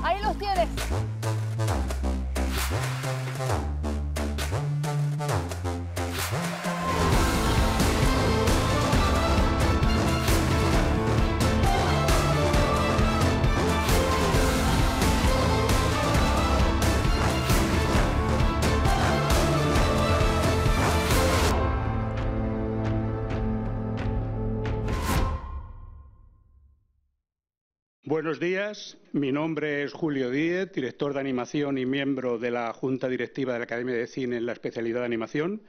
Ahí los tienes. Buenos días, mi nombre es Julio Díez, director de animación y miembro de la Junta Directiva de la Academia de Cine en la especialidad de animación.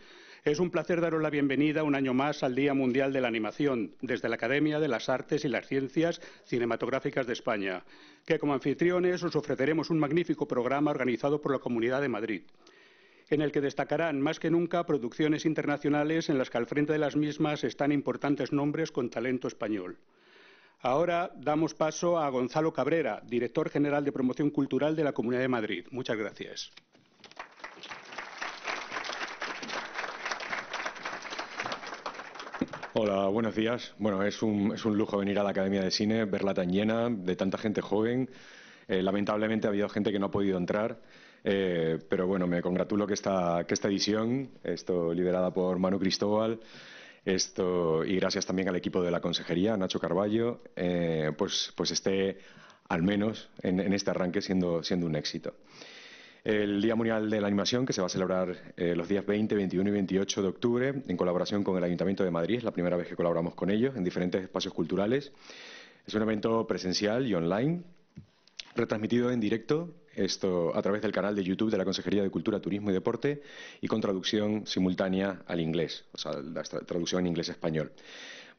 Es un placer daros la bienvenida un año más al Día Mundial de la Animación, desde la Academia de las Artes y las Ciencias Cinematográficas de España, que como anfitriones os ofreceremos un magnífico programa organizado por la Comunidad de Madrid, en el que destacarán más que nunca producciones internacionales en las que al frente de las mismas están importantes nombres con talento español. Ahora damos paso a Gonzalo Cabrera, director general de Promoción Cultural de la Comunidad de Madrid. Muchas gracias. Hola, buenos días. Bueno, es un lujo venir a la Academia de Cine, verla tan llena, de tanta gente joven. Lamentablemente ha habido gente que no ha podido entrar, pero bueno, me congratulo que esta edición, liderada por Manu Cristóbal, y gracias también al equipo de la Consejería, Nacho Carballo, pues esté al menos en este arranque siendo un éxito. El Día Mundial de la Animación, que se va a celebrar los días 20, 21 y 28 de octubre, en colaboración con el Ayuntamiento de Madrid, es la primera vez que colaboramos con ellos en diferentes espacios culturales. Es un evento presencial y online, retransmitido en directo, a través del canal de YouTube de la Consejería de Cultura, Turismo y Deporte, y con traducción simultánea al inglés, o sea, la traducción en inglés-español.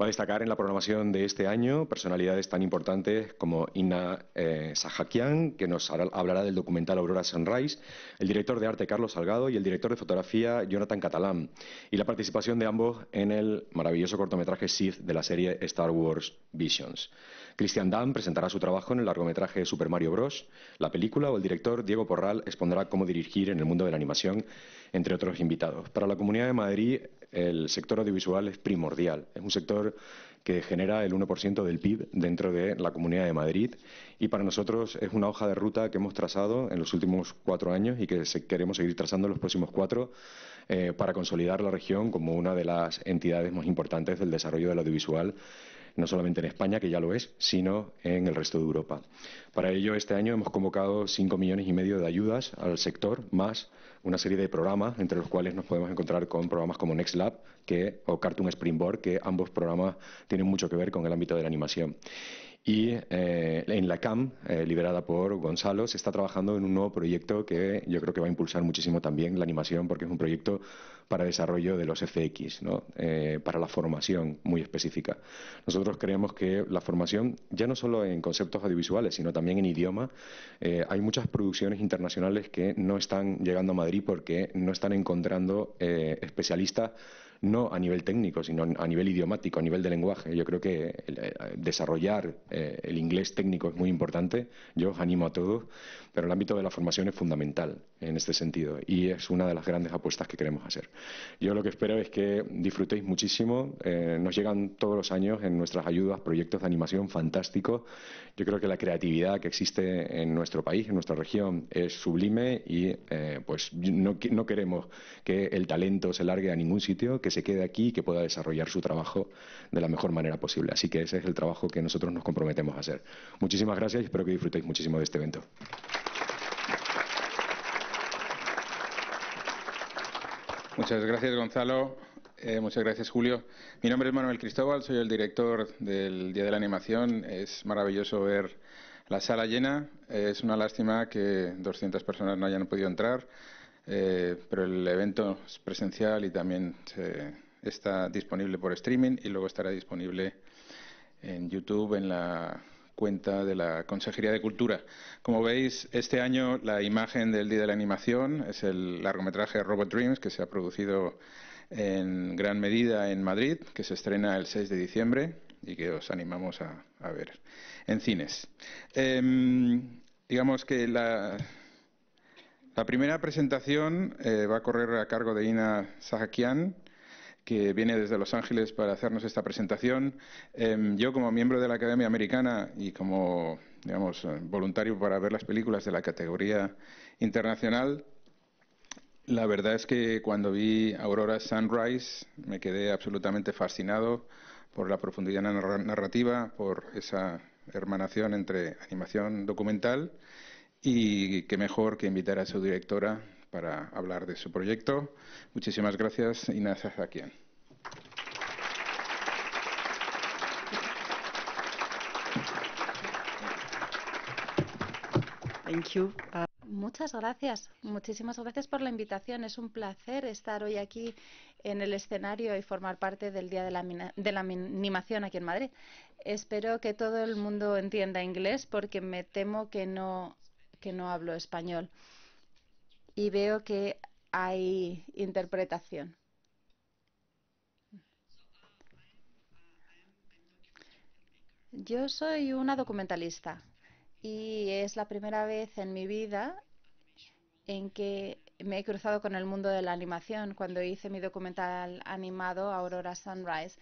Va a destacar en la programación de este año personalidades tan importantes como Inna Sahakian, que nos hablará del documental Aurora Sunrise, el director de arte Carlos Salgado y el director de fotografía Jonathan Catalán, y la participación de ambos en el maravilloso cortometraje Sith de la serie Star Wars Visions. Christian Damm presentará su trabajo en el largometraje Super Mario Bros. La película, o el director Diego Porral expondrá cómo dirigir en el mundo de la animación, entre otros invitados. Para la Comunidad de Madrid, el sector audiovisual es primordial. Es un sector que genera el 1% del PIB dentro de la Comunidad de Madrid, y para nosotros es una hoja de ruta que hemos trazado en los últimos 4 años y que queremos seguir trazando en los próximos 4 para consolidar la región como una de las entidades más importantes del desarrollo del audiovisual, no solamente en España, que ya lo es, sino en el resto de Europa. Para ello, este año hemos convocado 5,5 millones de ayudas al sector, más una serie de programas, entre los cuales nos podemos encontrar con programas como Next Lab o Cartoon Springboard, que ambos programas tienen mucho que ver con el ámbito de la animación. Y en la CAM, liderada por Gonzalo, se está trabajando en un nuevo proyecto que yo creo que va a impulsar muchísimo también la animación, porque es un proyecto para desarrollo de los FX, ¿no? Para la formación muy específica. Nosotros creemos que la formación, ya no solo en conceptos audiovisuales, sino también en idioma, hay muchas producciones internacionales que no están llegando a Madrid porque no están encontrando especialistas, no a nivel técnico, sino a nivel idiomático, a nivel de lenguaje. Yo creo que desarrollar el inglés técnico es muy importante, yo os animo a todos, pero el ámbito de la formación es fundamental en este sentido y es una de las grandes apuestas que queremos hacer. Yo lo que espero es que disfrutéis muchísimo, nos llegan todos los años en nuestras ayudas proyectos de animación fantásticos. Yo creo que la creatividad que existe en nuestro país, en nuestra región, es sublime y pues no queremos que el talento se largue a ningún sitio, que se quede aquí y que pueda desarrollar su trabajo de la mejor manera posible. Así que ese es el trabajo que nosotros nos comprometemos a hacer. Muchísimas gracias y espero que disfrutéis muchísimo de este evento. Muchas gracias, Gonzalo. Muchas gracias, Julio. Mi nombre es Manuel Cristóbal, soy el director del Día de la Animación. Es maravilloso ver la sala llena. Es una lástima que 200 personas no hayan podido entrar, pero el evento es presencial y también está disponible por streaming y luego estará disponible en YouTube en la cuenta de la Consejería de Cultura. Como veis, este año la imagen del Día de la Animación es el largometraje Robot Dreams, que se ha producido en gran medida en Madrid, que se estrena el 6 de diciembre y que os animamos a ver en cines. Digamos que la primera presentación va a correr a cargo de Inna Sahakian, que viene desde Los Ángeles para hacernos esta presentación. Yo, como miembro de la Academia Americana y como digamos, voluntario para ver las películas de la categoría internacional. La verdad es que cuando vi Aurora Sunrise me quedé absolutamente fascinado por la profundidad narrativa, por esa hermanación entre animación documental, y qué mejor que invitar a su directora para hablar de su proyecto. Muchísimas gracias, Inés Azakian. Thank you. Muchas gracias, muchísimas gracias por la invitación. Es un placer estar hoy aquí en el escenario y formar parte del Día de la Animación aquí en Madrid. Espero que todo el mundo entienda inglés porque me temo que no hablo español. Y veo que hay interpretación. Yo soy una documentalista y es la primera vez en mi vida en que me he cruzado con el mundo de la animación cuando hice mi documental animado Aurora Sunrise.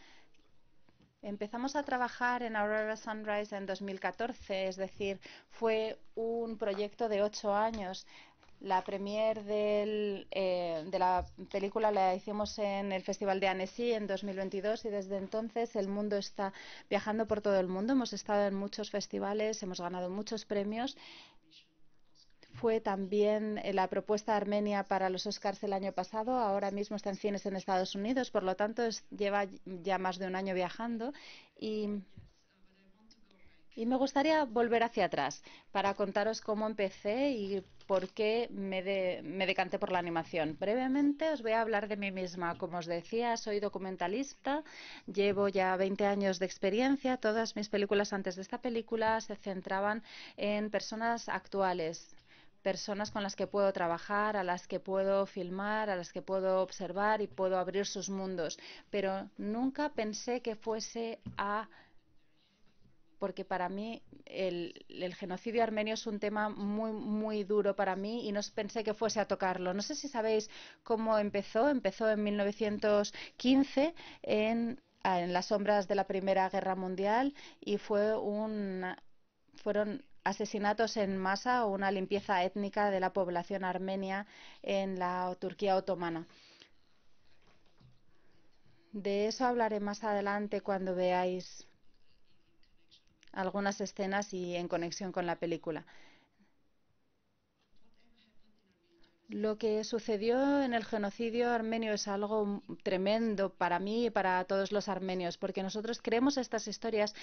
Empezamos a trabajar en Aurora Sunrise en 2014, es decir, fue un proyecto de 8 años. La premier de la película la hicimos en el Festival de Annecy en 2022 y desde entonces el mundo está viajando por todo el mundo. Hemos estado en muchos festivales, hemos ganado muchos premios. Fue también la propuesta armenia para los Oscars el año pasado. Ahora mismo está en cines en Estados Unidos, por lo tanto lleva ya más de un año viajando. Y me gustaría volver hacia atrás para contaros cómo empecé y por qué me decanté por la animación. Brevemente os voy a hablar de mí misma. Como os decía, soy documentalista, llevo ya 20 años de experiencia. Todas mis películas antes de esta película se centraban en personas actuales, personas con las que puedo trabajar, a las que puedo filmar, a las que puedo observar y puedo abrir sus mundos. Pero nunca pensé que fuese porque para mí el genocidio armenio es un tema muy, muy duro para mí y no pensé que fuese a tocarlo. No sé si sabéis cómo empezó. Empezó en 1915 en las sombras de la Primera Guerra Mundial y fueron asesinatos en masa o una limpieza étnica de la población armenia en la Turquía otomana. De eso hablaré más adelante cuando veáis algunas escenas y en conexión con la película. Lo que sucedió en el genocidio armenio es algo tremendo para mí y para todos los armenios, porque nosotros creemos estas historias,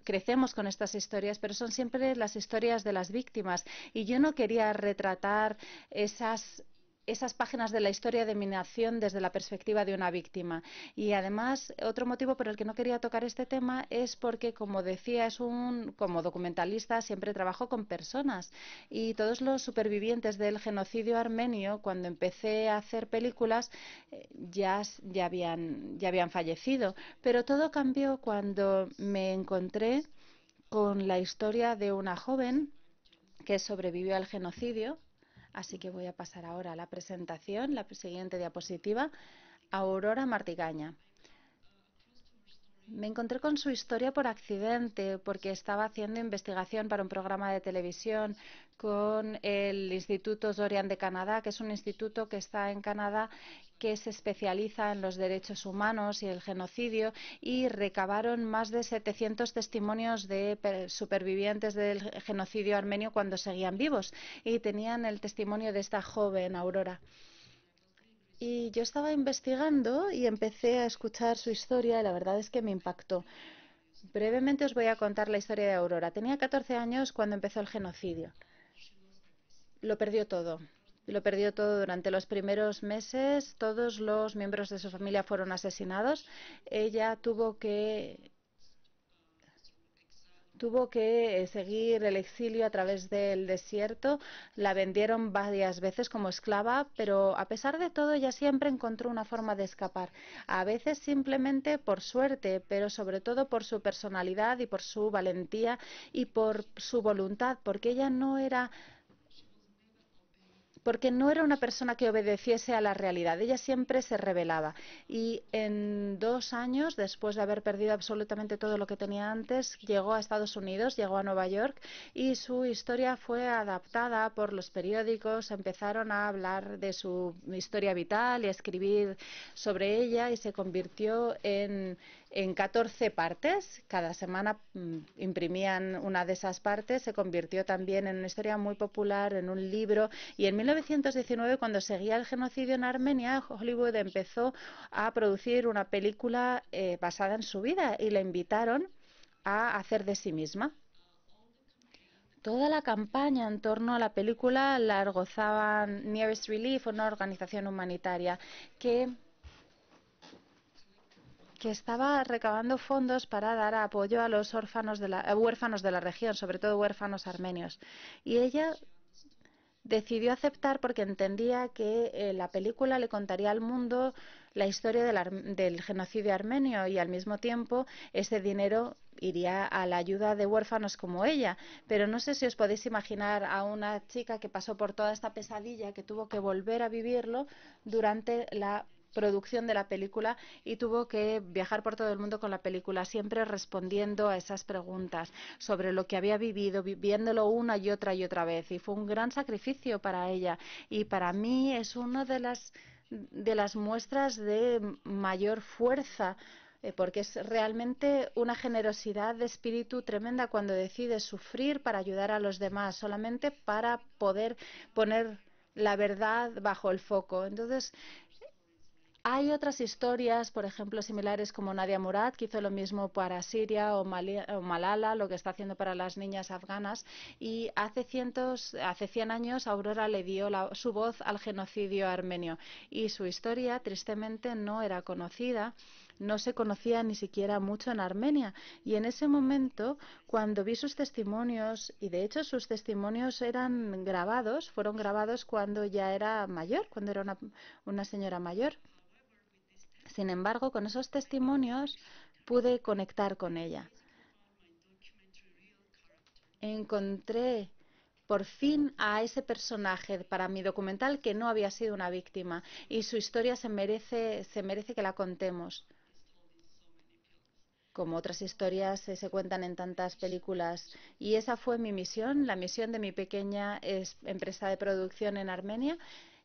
crecemos con estas historias, pero son siempre las historias de las víctimas. Y yo no quería retratar esas páginas de la historia de mi nación desde la perspectiva de una víctima. Y además, otro motivo por el que no quería tocar este tema es porque, como decía, como documentalista siempre trabajo con personas. Y todos los supervivientes del genocidio armenio, cuando empecé a hacer películas, ya habían fallecido. Pero todo cambió cuando me encontré con la historia de una joven que sobrevivió al genocidio. Así que voy a pasar ahora a la presentación, la siguiente diapositiva. Aurora Martigaña. Me encontré con su historia por accidente, porque estaba haciendo investigación para un programa de televisión con el Instituto Zorian de Canadá, que es un instituto que está en Canadá que se especializa en los derechos humanos y el genocidio, y recabaron más de 700 testimonios de supervivientes del genocidio armenio cuando seguían vivos, y tenían el testimonio de esta joven, Aurora. Y yo estaba investigando y empecé a escuchar su historia y la verdad es que me impactó. Brevemente os voy a contar la historia de Aurora. Tenía 14 años cuando empezó el genocidio. Lo perdió todo. Lo perdió todo durante los primeros meses. Todos los miembros de su familia fueron asesinados. Ella tuvo que seguir el exilio a través del desierto. La vendieron varias veces como esclava, pero a pesar de todo ella siempre encontró una forma de escapar. A veces simplemente por suerte, pero sobre todo por su personalidad y por su valentía y por su voluntad, porque ella no era porque no era una persona que obedeciese a la realidad, ella siempre se rebelaba. Y en 2 años, después de haber perdido absolutamente todo lo que tenía antes, llegó a Estados Unidos, llegó a Nueva York, y su historia fue adaptada por los periódicos, empezaron a hablar de su historia vital y a escribir sobre ella, y se convirtió en 14 partes. Cada semana imprimían una de esas partes, se convirtió también en una historia muy popular, en un libro, y en 1919, cuando seguía el genocidio en Armenia, Hollywood empezó a producir una película basada en su vida, y la invitaron a hacer de sí misma. Toda la campaña en torno a la película la organizaban Nearest Relief, una organización humanitaria que estaba recabando fondos para dar apoyo a los huérfanos de la región, sobre todo huérfanos armenios. Y ella decidió aceptar porque entendía que la película le contaría al mundo la historia del genocidio armenio, y al mismo tiempo ese dinero iría a la ayuda de huérfanos como ella. Pero no sé si os podéis imaginar a una chica que pasó por toda esta pesadilla, que tuvo que volver a vivirlo durante la producción de la película, y tuvo que viajar por todo el mundo con la película, siempre respondiendo a esas preguntas sobre lo que había vivido, viviéndolo una y otra vez, y fue un gran sacrificio para ella, y para mí es una de las muestras de mayor fuerza, porque es realmente una generosidad de espíritu tremenda cuando decides sufrir para ayudar a los demás, solamente para poder poner la verdad bajo el foco. Entonces, hay otras historias, por ejemplo, similares, como Nadia Murad, que hizo lo mismo para Siria, o Malala, lo que está haciendo para las niñas afganas. Y hace 100 años Aurora le dio su voz al genocidio armenio. Y su historia, tristemente, no era conocida. No se conocía ni siquiera mucho en Armenia. Y en ese momento, cuando vi sus testimonios, y de hecho sus testimonios fueron grabados cuando ya era mayor, cuando era una señora mayor. Sin embargo, con esos testimonios pude conectar con ella. Encontré por fin a ese personaje para mi documental que no había sido una víctima, y su historia se merece que la contemos, como otras historias se cuentan en tantas películas. Y esa fue mi misión, la misión de mi pequeña empresa de producción en Armenia,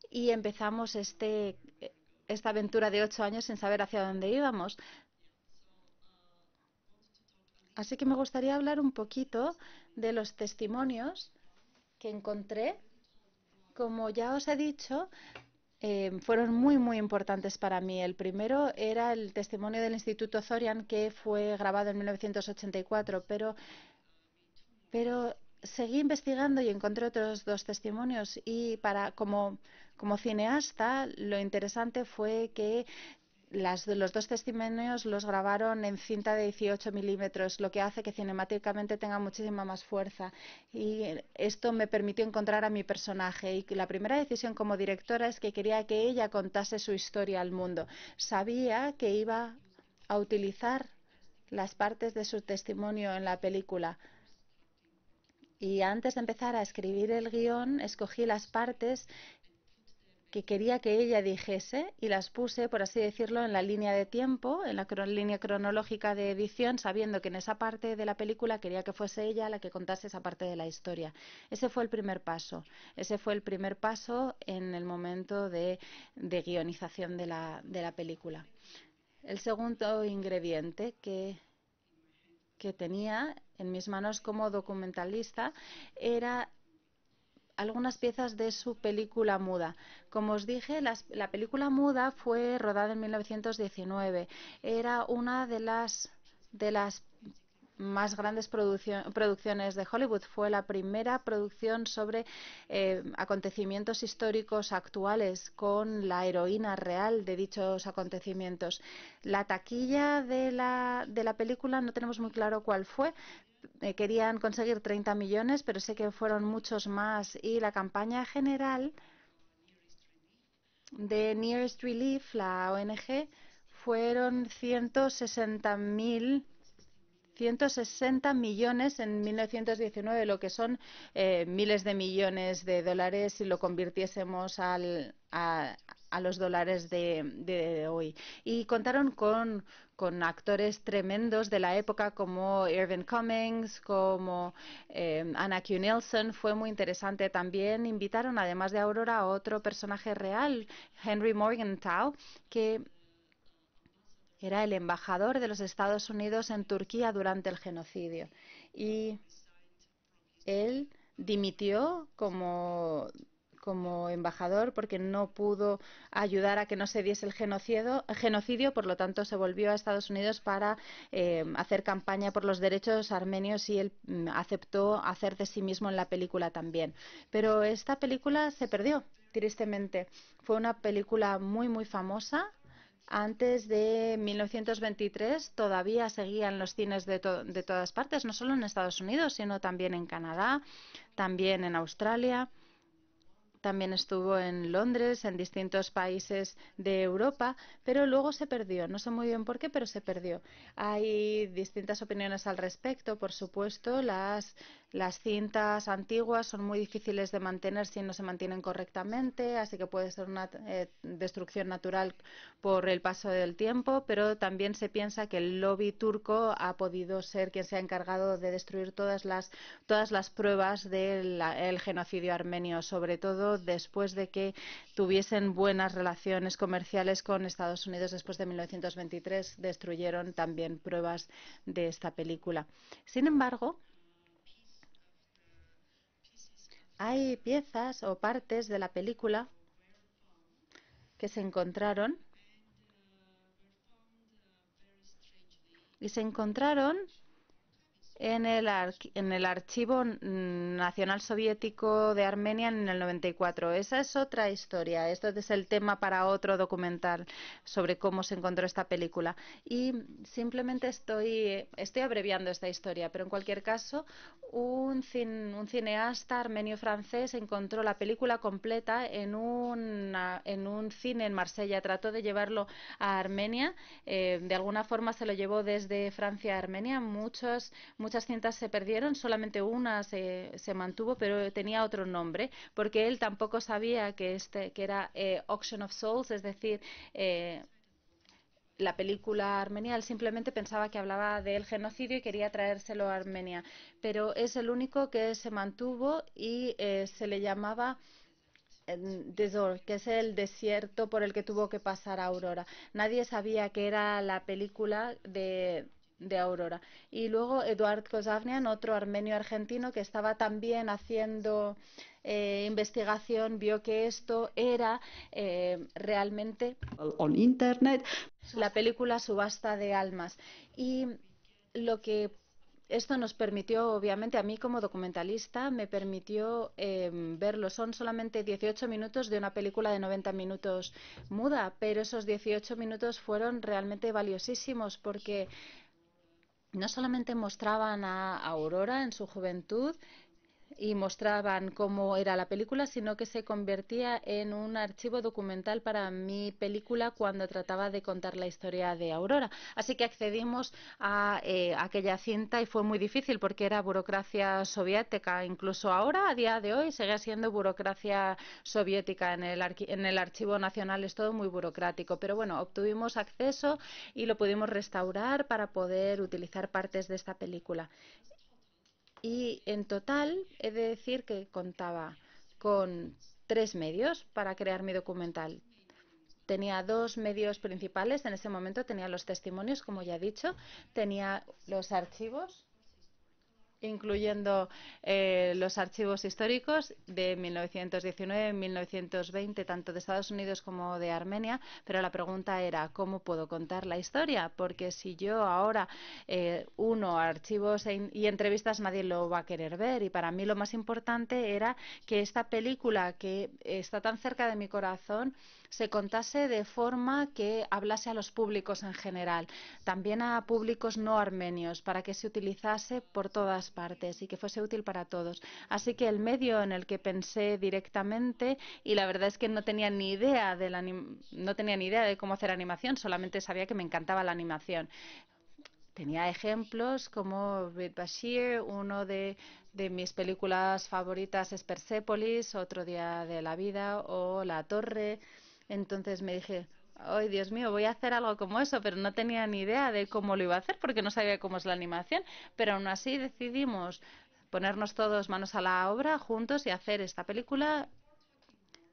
y empezamos esta aventura de 8 años sin saber hacia dónde íbamos. Así que me gustaría hablar un poquito de los testimonios que encontré. Como ya os he dicho, fueron muy importantes para mí. El primero era el testimonio del Instituto Zorian, que fue grabado en 1984, pero seguí investigando y encontré otros 2 testimonios, y como cineasta, lo interesante fue que los 2 testimonios los grabaron en cinta de 18 milímetros, lo que hace que cinemáticamente tenga muchísima más fuerza, y esto me permitió encontrar a mi personaje. Y la primera decisión como directora es que quería que ella contase su historia al mundo. Sabía que iba a utilizar las partes de su testimonio en la película, y antes de empezar a escribir el guión escogí las partes que quería que ella dijese y las puse, por así decirlo, en la línea de tiempo, en la línea cronológica de edición, sabiendo que en esa parte de la película quería que fuese ella la que contase esa parte de la historia. Ese fue el primer paso. Ese fue el primer paso en el momento de guionización de la película. El segundo ingrediente que tenía en mis manos como documentalista era algunas piezas de su película muda. Como os dije, la película muda fue rodada en 1919. Era una de las más grandes producciones de Hollywood. Fue la primera producción sobre acontecimientos históricos actuales, con la heroína real de dichos acontecimientos. La taquilla de la película no tenemos muy claro cuál fue. Querían conseguir 30 millones, pero sé que fueron muchos más, y la campaña general de Nearest Relief, la ONG, fueron 160.000 160 millones en 1919, lo que son miles de millones de dólares si lo convirtiésemos a los dólares de hoy. Y contaron con actores tremendos de la época como Irving Cummings, como Anna Q. Nelson. Fue muy interesante. También invitaron, además de Aurora, a otro personaje real, Henry Morgenthau, que era el embajador de los Estados Unidos en Turquía durante el genocidio. Y él dimitió como embajador porque no pudo ayudar a que no se diese el genocidio, por lo tanto se volvió a Estados Unidos para hacer campaña por los derechos armenios y él aceptó hacer de sí mismo en la película también. Pero esta película se perdió, tristemente. Fue una película muy famosa. Antes de 1923 todavía seguía en los cines de todas partes, no solo en Estados Unidos, sino también en Canadá, también en Australia. También estuvo en Londres, en distintos países de Europa, pero luego se perdió. No sé muy bien por qué, pero se perdió. Hay distintas opiniones al respecto, por supuesto. Las cintas antiguas son muy difíciles de mantener si no se mantienen correctamente, así que puede ser una destrucción natural por el paso del tiempo, pero también se piensa que el lobby turco ha podido ser quien se ha encargado de destruir todas las pruebas del genocidio armenio, sobre todo después de que tuviesen buenas relaciones comerciales con Estados Unidos después de 1923, destruyeron también pruebas de esta película. Sin embargo, hay piezas o partes de la película que se encontraron en el Archivo Nacional Soviético de Armenia en el 94. Esa es otra historia. Esto es el tema para otro documental sobre cómo se encontró esta película. Y simplemente estoy abreviando esta historia, pero en cualquier caso, un cineasta armenio-francés encontró la película completa en un cine en Marsella. Trató de llevarlo a Armenia. De alguna forma se lo llevó desde Francia a Armenia. Muchas cintas se perdieron, solamente una se mantuvo, pero tenía otro nombre, porque él tampoco sabía que era Auction of Souls, es decir, la película armenia. Él simplemente pensaba que hablaba del genocidio y quería traérselo a Armenia, pero es el único que se mantuvo y se le llamaba Desert, que es el desierto por el que tuvo que pasar Aurora. Nadie sabía que era la película de Aurora. Y luego Eduard Kozavnian, otro armenio argentino que estaba también haciendo investigación, vio que esto era realmente on internet. La película Subasta de Almas. Y lo que esto nos permitió, obviamente, a mí como documentalista, me permitió verlo. Son solamente 18 minutos de una película de 90 minutos muda, pero esos 18 minutos fueron realmente valiosísimos porque no solamente mostraban a Aurora en su juventud y mostraban cómo era la película, sino que se convertía en un archivo documental para mi película cuando trataba de contar la historia de Aurora. Así que accedimos a aquella cinta y fue muy difícil porque era burocracia soviética. Incluso ahora, a día de hoy, sigue siendo burocracia soviética. En el Archivo Nacional es todo muy burocrático. Pero bueno, obtuvimos acceso y lo pudimos restaurar para poder utilizar partes de esta película. Y en total he de decir que contaba con 3 medios para crear mi documental. Tenía 2 medios principales en ese momento. Tenía los testimonios, como ya he dicho, tenía los archivos, incluyendo los archivos históricos de 1919 y 1920, tanto de Estados Unidos como de Armenia, pero la pregunta era ¿cómo puedo contar la historia? Porque si yo ahora uno archivos y entrevistas, nadie lo va a querer ver, y para mí lo más importante era que esta película, que está tan cerca de mi corazón, se contase de forma que hablase a los públicos en general, también a públicos no armenios, para que se utilizase por todas partes y que fuese útil para todos. Así que el medio en el que pensé directamente, y la verdad es que no tenía ni idea de cómo hacer animación, solamente sabía que me encantaba la animación. tenía ejemplos como Bit Bashir, uno de mis películas favoritas es Persépolis, Otro día de la vida o La Torre. Entonces me dije, ¡ay, Dios mío, voy a hacer algo como eso! Pero no tenía ni idea de cómo lo iba a hacer porque no sabía cómo es la animación. Pero aún así decidimos ponernos todos manos a la obra juntos y hacer esta película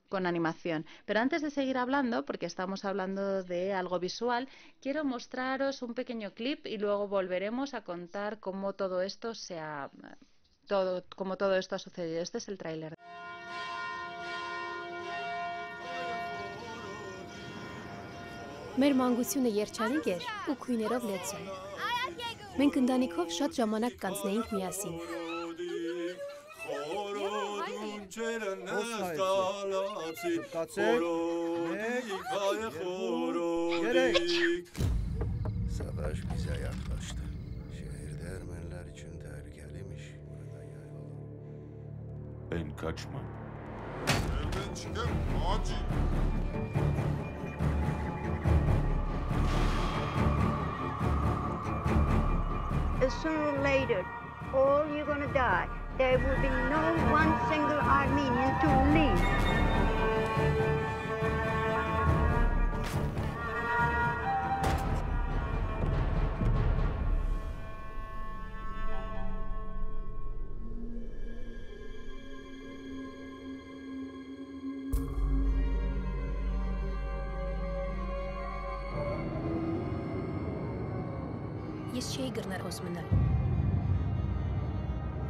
con animación. Pero antes de seguir hablando, porque estamos hablando de algo visual, quiero mostraros un pequeño clip y luego volveremos a contar cómo todo esto cómo todo esto ha sucedido. Este es el tráiler. Մեր մանկությունը երջանիկ էր ու քույներով լեցուն։ Մենք ընտանիքով շատ ժամանակ կանցնեինք միասին։ Savaş bize yaklaştı. Şehirde Ermeniler için tehlikeliymiş. Burada yayılalım. Ben kaçmam. Evden çıkıp acil. Sooner or later, all you're gonna die. There will be no one single Armenian to leave. Ես չէի գրներ հոս մնալ։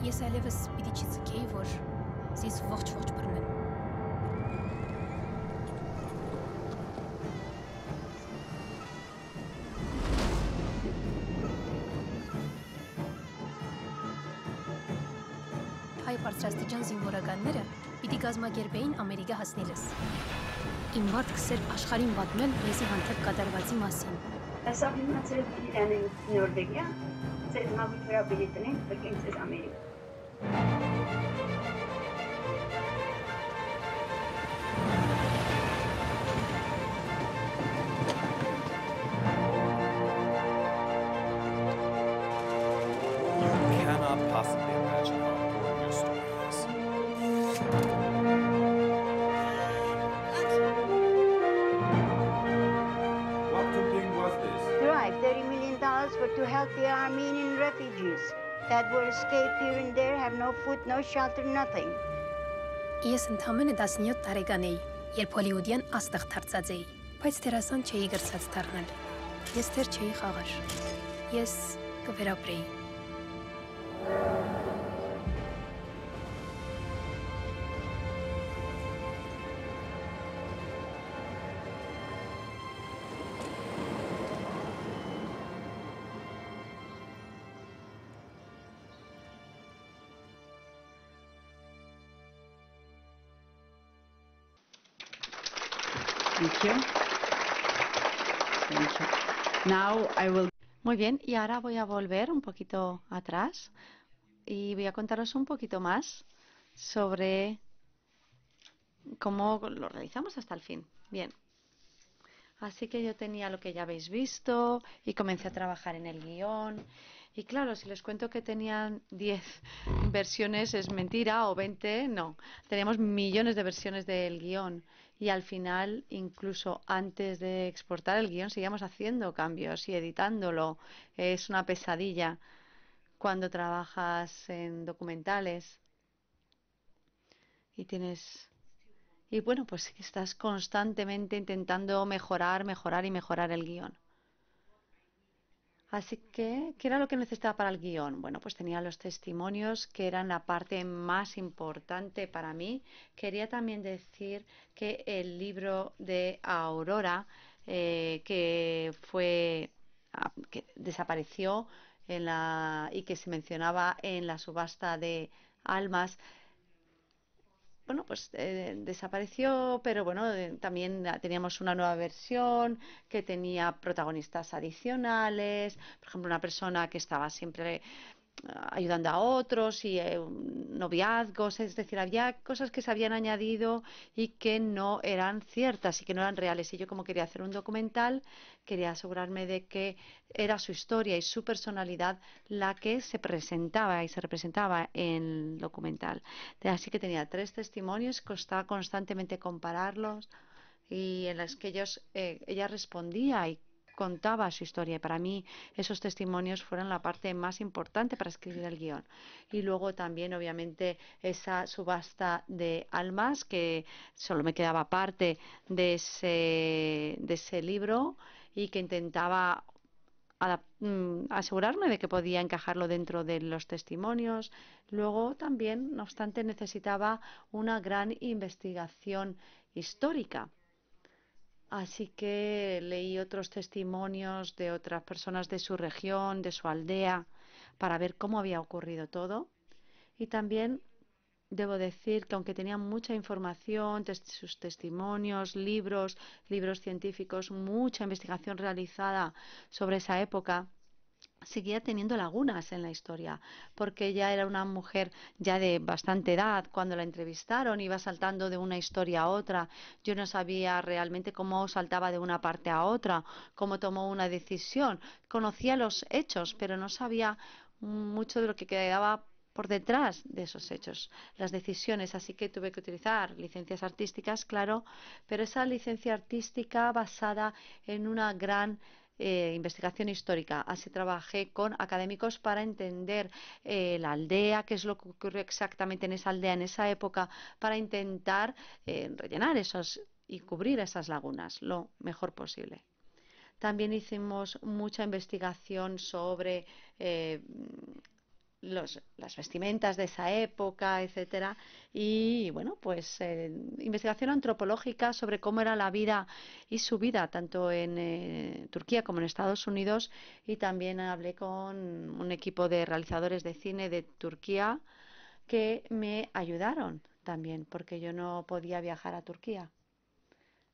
Ես այլևս պիտի չձգեի, որ զիս ողջ բռնեն։ Հայ բարձրաստիճան զինվորականները պիտի կազմակերպեին Ամերիկա հասնելս։ Իմ մարդքս էր աշխարհին պատմել մեզի հանդեպ կատարվածի մասին։ Só que não sei se é nem Noruega, se é uma cultura britânica, porque é América. You cannot possibly imagine how important your story is. What campaign was this? Right, $30 million to help the Armenian refugees that will escape here and there, have no food, no shelter, nothing. Ես ընդամենը 17 տարեկան էի, երբ հոլիվուդյան աստղ դարձած էի, բայց դերասան չէի գրծած դառնալ։ Ես դեռ չէի խաղար։ Ես կվերապրեի։ Thank you. Thank you. Now I will... Muy bien, y ahora voy a volver un poquito atrás y voy a contaros un poquito más sobre cómo lo realizamos hasta el fin. Bien. Así que yo tenía lo que ya habéis visto y comencé a trabajar en el guión. Y claro, si les cuento que tenían 10 versiones es mentira, o 20, no. Teníamos millones de versiones del guión. Y al final, incluso antes de exportar el guión, seguíamos haciendo cambios y editándolo. Es una pesadilla cuando trabajas en documentales y tienes... Y bueno, pues estás constantemente intentando mejorar el guión. Así que, ¿qué era lo que necesitaba para el guión? Bueno, pues tenía los testimonios, que eran la parte más importante para mí. Quería también decir que el libro de Aurora, que desapareció y que se mencionaba en la subasta de almas, bueno, pues desapareció, pero bueno, también teníamos una nueva versión que tenía protagonistas adicionales, por ejemplo, una persona que estaba siempre ayudando a otros y noviazgos, es decir, había cosas que se habían añadido y que no eran ciertas y que no eran reales. Y yo, como quería hacer un documental, quería asegurarme de que era su historia y su personalidad la que se presentaba y se representaba en el documental. Así que tenía 3 testimonios, costaba constantemente compararlos y en las que ella respondía y contaba su historia. Y para mí esos testimonios fueron la parte más importante para escribir el guión. Y luego también, obviamente, esa subasta de almas, que solo me quedaba parte de ese libro y que intentaba asegurarme de que podía encajarlo dentro de los testimonios. Luego también, no obstante, necesitaba una gran investigación histórica. Así que leí otros testimonios de otras personas de su región, de su aldea, para ver cómo había ocurrido todo. Y también debo decir que aunque tenía mucha información, sus testimonios, libros científicos, mucha investigación realizada sobre esa época, seguía teniendo lagunas en la historia, porque ella era una mujer ya de bastante edad. Cuando la entrevistaron iba saltando de una historia a otra. Yo no sabía realmente cómo saltaba de una parte a otra, cómo tomó una decisión. Conocía los hechos, pero no sabía mucho de lo que quedaba por detrás de esos hechos, las decisiones. Así que tuve que utilizar licencias artísticas, claro, pero esa licencia artística basada en una gran investigación histórica. Así trabajé con académicos para entender la aldea, qué es lo que ocurrió exactamente en esa aldea en esa época, para intentar rellenar esos y cubrir esas lagunas lo mejor posible. También hicimos mucha investigación sobre las vestimentas de esa época, etcétera, y bueno, pues investigación antropológica sobre cómo era la vida y su vida tanto en Turquía como en Estados Unidos. Y también hablé con un equipo de realizadores de cine de Turquía que me ayudaron también, porque yo no podía viajar a Turquía,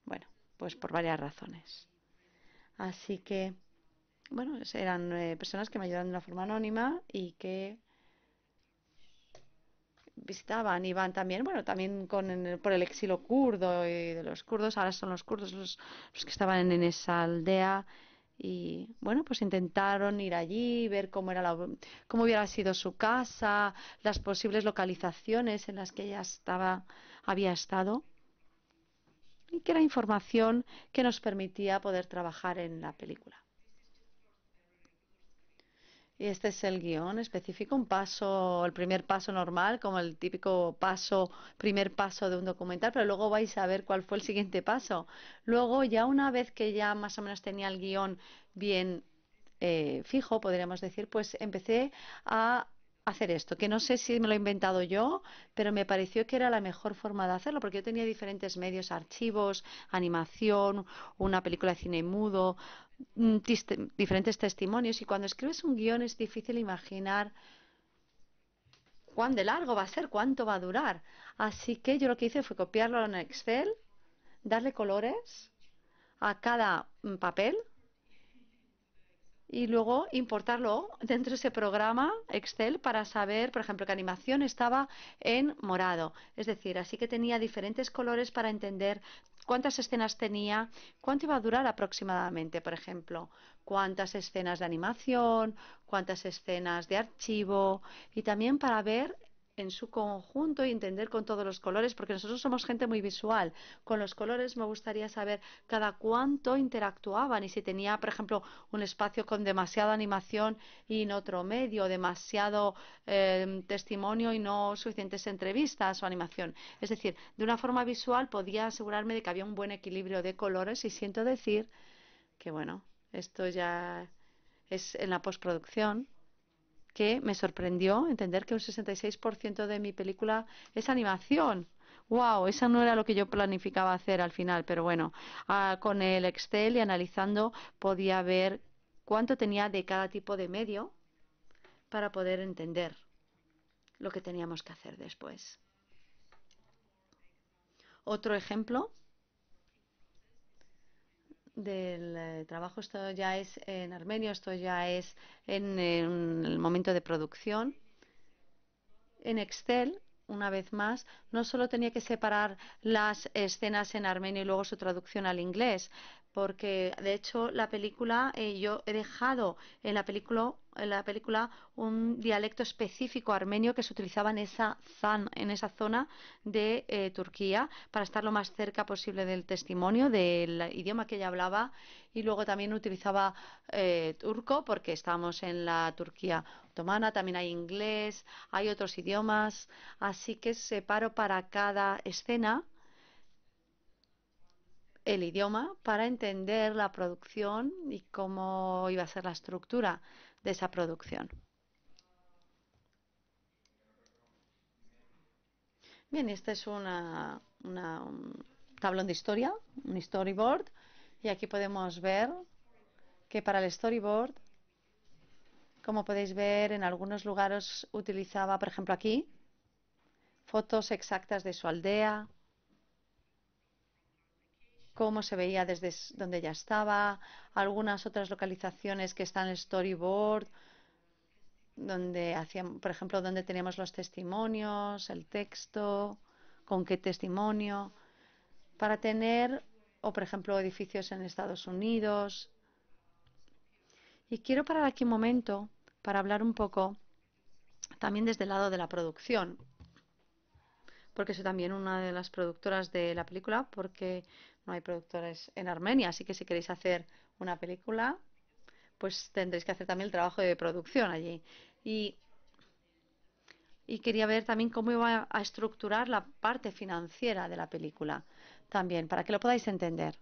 bueno, pues por varias razones. Así que bueno, eran personas que me ayudaron de una forma anónima y que visitaban, iban también, bueno, también por el exilio kurdo y de los kurdos. Ahora son los kurdos los que estaban en esa aldea. Y bueno, pues intentaron ir allí, ver cómo cómo hubiera sido su casa, las posibles localizaciones en las que ella había estado, y que era información que nos permitía poder trabajar en la película. Y este es el guión específico, el primer paso normal, como el típico primer paso de un documental, pero luego vais a ver cuál fue el siguiente paso. Luego, ya una vez que ya más o menos tenía el guión bien fijo, podríamos decir, pues empecé a hacer esto, que no sé si me lo he inventado yo, pero me pareció que era la mejor forma de hacerlo, porque yo tenía diferentes medios, archivos, animación, una película de cine mudo, diferentes testimonios, y cuando escribes un guión es difícil imaginar cuán de largo va a ser, cuánto va a durar. Así que yo lo que hice fue copiarlo en Excel, darle colores a cada papel y luego importarlo dentro de ese programa Excel para saber, por ejemplo, que animación estaba en morado. Es decir, así que tenía diferentes colores para entender cuántas escenas tenía, cuánto iba a durar aproximadamente, por ejemplo, cuántas escenas de animación, cuántas escenas de archivo, y también para ver en su conjunto y entender con todos los colores, porque nosotros somos gente muy visual. Con los colores me gustaría saber cada cuánto interactuaban y si tenía, por ejemplo, un espacio con demasiada animación y en otro medio, demasiado testimonio y no suficientes entrevistas o animación. Es decir, de una forma visual podía asegurarme de que había un buen equilibrio de colores, y siento decir que, bueno, esto ya es en la postproducción, que me sorprendió entender que un 66% de mi película es animación. ¡Wow! Eso no era lo que yo planificaba hacer al final, pero bueno, con el Excel y analizando podía ver cuánto tenía de cada tipo de medio para poder entender lo que teníamos que hacer después. Otro ejemplo del trabajo. Esto ya es en armenio, esto ya es en el momento de producción. En Excel, una vez más, no solo tenía que separar las escenas en armenio y luego su traducción al inglés, porque de hecho la película, yo he dejado en la película un dialecto específico armenio que se utilizaba en esa zona de Turquía para estar lo más cerca posible del testimonio, del idioma que ella hablaba, y luego también utilizaba turco porque estábamos en la Turquía otomana, también hay inglés, hay otros idiomas, así que separo para cada escena el idioma para entender la producción y cómo iba a ser la estructura de esa producción. Bien, este es un tablón de historia, un storyboard, y aquí podemos ver que para el storyboard, como podéis ver, en algunos lugares utilizaba, por ejemplo aquí, fotos exactas de su aldea, cómo se veía desde donde ya estaba, algunas otras localizaciones que están en el storyboard, donde hacían, por ejemplo, donde teníamos los testimonios, el texto, con qué testimonio, para tener, o por ejemplo, edificios en Estados Unidos. Y quiero parar aquí un momento para hablar un poco también desde el lado de la producción, porque soy también una de las productoras de la película, porque no hay productores en Armenia, así que si queréis hacer una película, pues tendréis que hacer también el trabajo de producción allí. Y quería ver también cómo iba a estructurar la parte financiera de la película, también, para que lo podáis entender.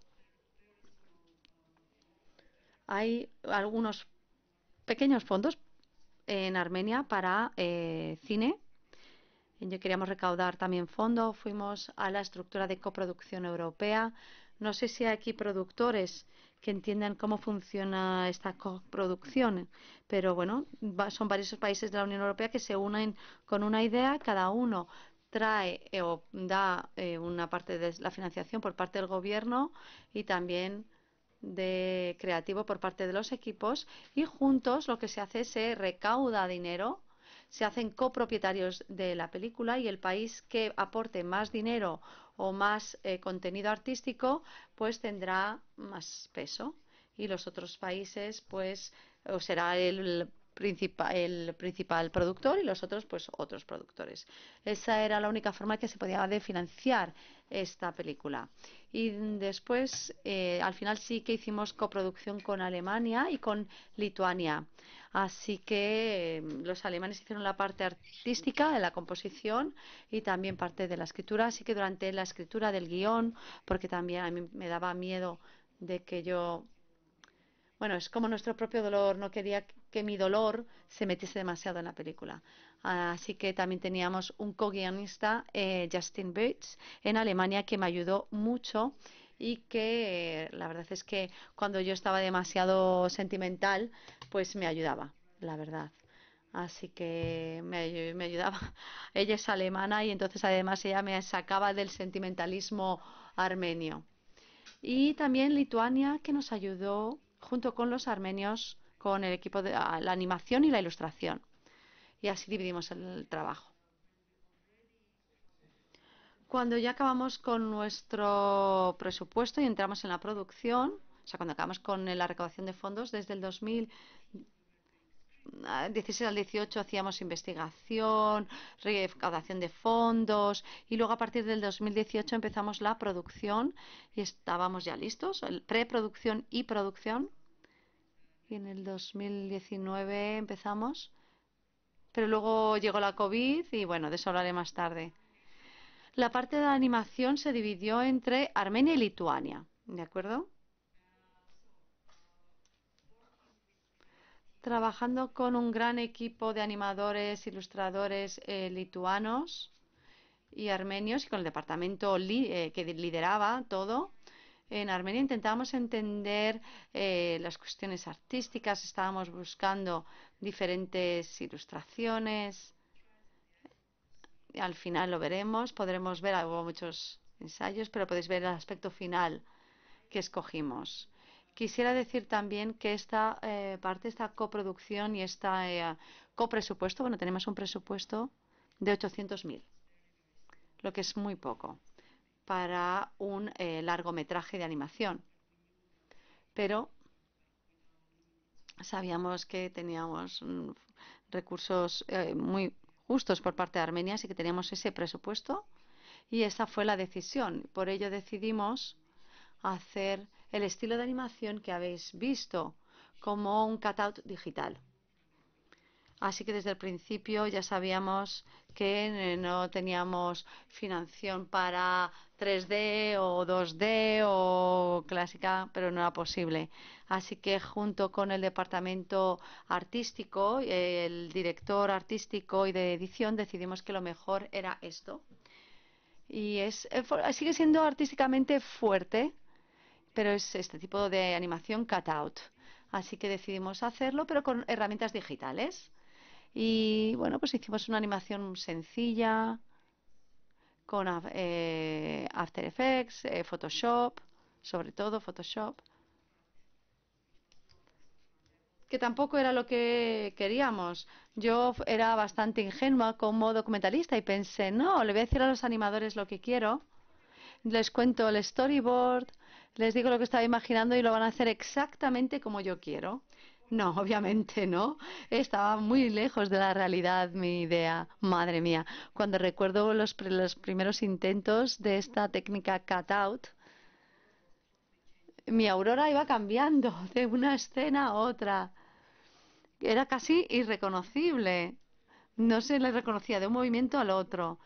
Hay algunos pequeños fondos en Armenia para cine. Y queríamos recaudar también fondos, fuimos a la estructura de coproducción europea. No sé si hay aquí productores que entiendan cómo funciona esta coproducción, pero bueno, son varios países de la Unión Europea que se unen con una idea, cada uno trae o da una parte de la financiación por parte del gobierno y también de creativo por parte de los equipos, y juntos lo que se hace es se recauda dinero, se hacen copropietarios de la película, y el país que aporte más dinero o más contenido artístico pues tendrá más peso, y los otros países pues o será el principal productor y los otros pues otros productores. Esa era la única forma que se podía de financiar esta película. Y después, al final sí que hicimos coproducción con Alemania y con Lituania. Así que los alemanes hicieron la parte artística de la composición y también parte de la escritura. Así que durante la escritura del guión, porque también a mí me daba miedo de que yo... Bueno, es como nuestro propio dolor, no quería que mi dolor se metiese demasiado en la película. Así que también teníamos un co-guionista, Justin Bates, en Alemania, que me ayudó mucho y que la verdad es que cuando yo estaba demasiado sentimental, pues me ayudaba, la verdad. Así que me ayudaba. Ella es alemana y entonces además ella me sacaba del sentimentalismo armenio. Y también Lituania, que nos ayudó junto con los armenios con el equipo de la animación y la ilustración. Y así dividimos el trabajo. Cuando ya acabamos con nuestro presupuesto y entramos en la producción, o sea, cuando acabamos con la recaudación de fondos, desde el 2016 al 18 hacíamos investigación, recaudación de fondos, y luego a partir del 2018 empezamos la producción y estábamos ya listos, preproducción y producción. Y en el 2019 empezamos, pero luego llegó la COVID y bueno, de eso hablaré más tarde. La parte de la animación se dividió entre Armenia y Lituania, ¿de acuerdo? Trabajando con un gran equipo de animadores, ilustradores lituanos y armenios, y con el departamento que lideraba todo. En Armenia intentábamos entender las cuestiones artísticas, estábamos buscando diferentes ilustraciones. Al final lo veremos, podremos ver, hubo muchos ensayos, pero podéis ver el aspecto final que escogimos. Quisiera decir también que esta parte, esta coproducción y esta copresupuesto, bueno, tenemos un presupuesto de 800.000, lo que es muy poco para un largometraje de animación. Pero sabíamos que teníamos recursos muy justos por parte de Armenia, así que teníamos ese presupuesto y esa fue la decisión. Por ello decidimos hacer el estilo de animación que habéis visto, como un cutout digital. Así que desde el principio ya sabíamos que no teníamos financiación para 3D o 2D o clásica, pero no era posible. Así que junto con el departamento artístico, el director artístico y de edición, decidimos que lo mejor era esto. Y sigue siendo artísticamente fuerte, pero es este tipo de animación cutout. Así que decidimos hacerlo, pero con herramientas digitales. Y bueno, pues hicimos una animación sencilla con After Effects, Photoshop, sobre todo Photoshop, que tampoco era lo que queríamos. Yo era bastante ingenua como documentalista y pensé, no, le voy a decir a los animadores lo que quiero, les cuento el storyboard, les digo lo que estaba imaginando y lo van a hacer exactamente como yo quiero. No, obviamente no. Estaba muy lejos de la realidad mi idea. Madre mía, cuando recuerdo los primeros intentos de esta técnica cutout, mi aurora iba cambiando de una escena a otra. Era casi irreconocible. No se le reconocía de un movimiento al otro.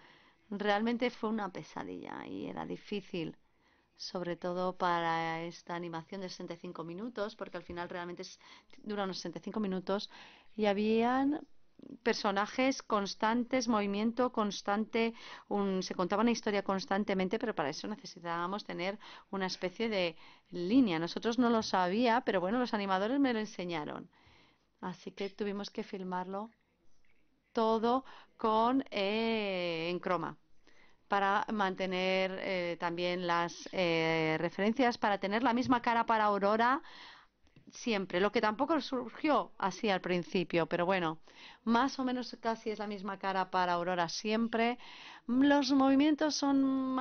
Realmente fue una pesadilla y era difícil, sobre todo para esta animación de 65 minutos, porque al final realmente dura unos 65 minutos y habían personajes constantes, movimiento constante, se contaba una historia constantemente, pero para eso necesitábamos tener una especie de línea. Nosotros no lo sabía, pero bueno, los animadores me lo enseñaron. Así que tuvimos que filmarlo todo en croma para mantener también las referencias, para tener la misma cara para Aurora siempre, lo que tampoco surgió así al principio, pero bueno, más o menos casi es la misma cara para Aurora siempre. Los movimientos son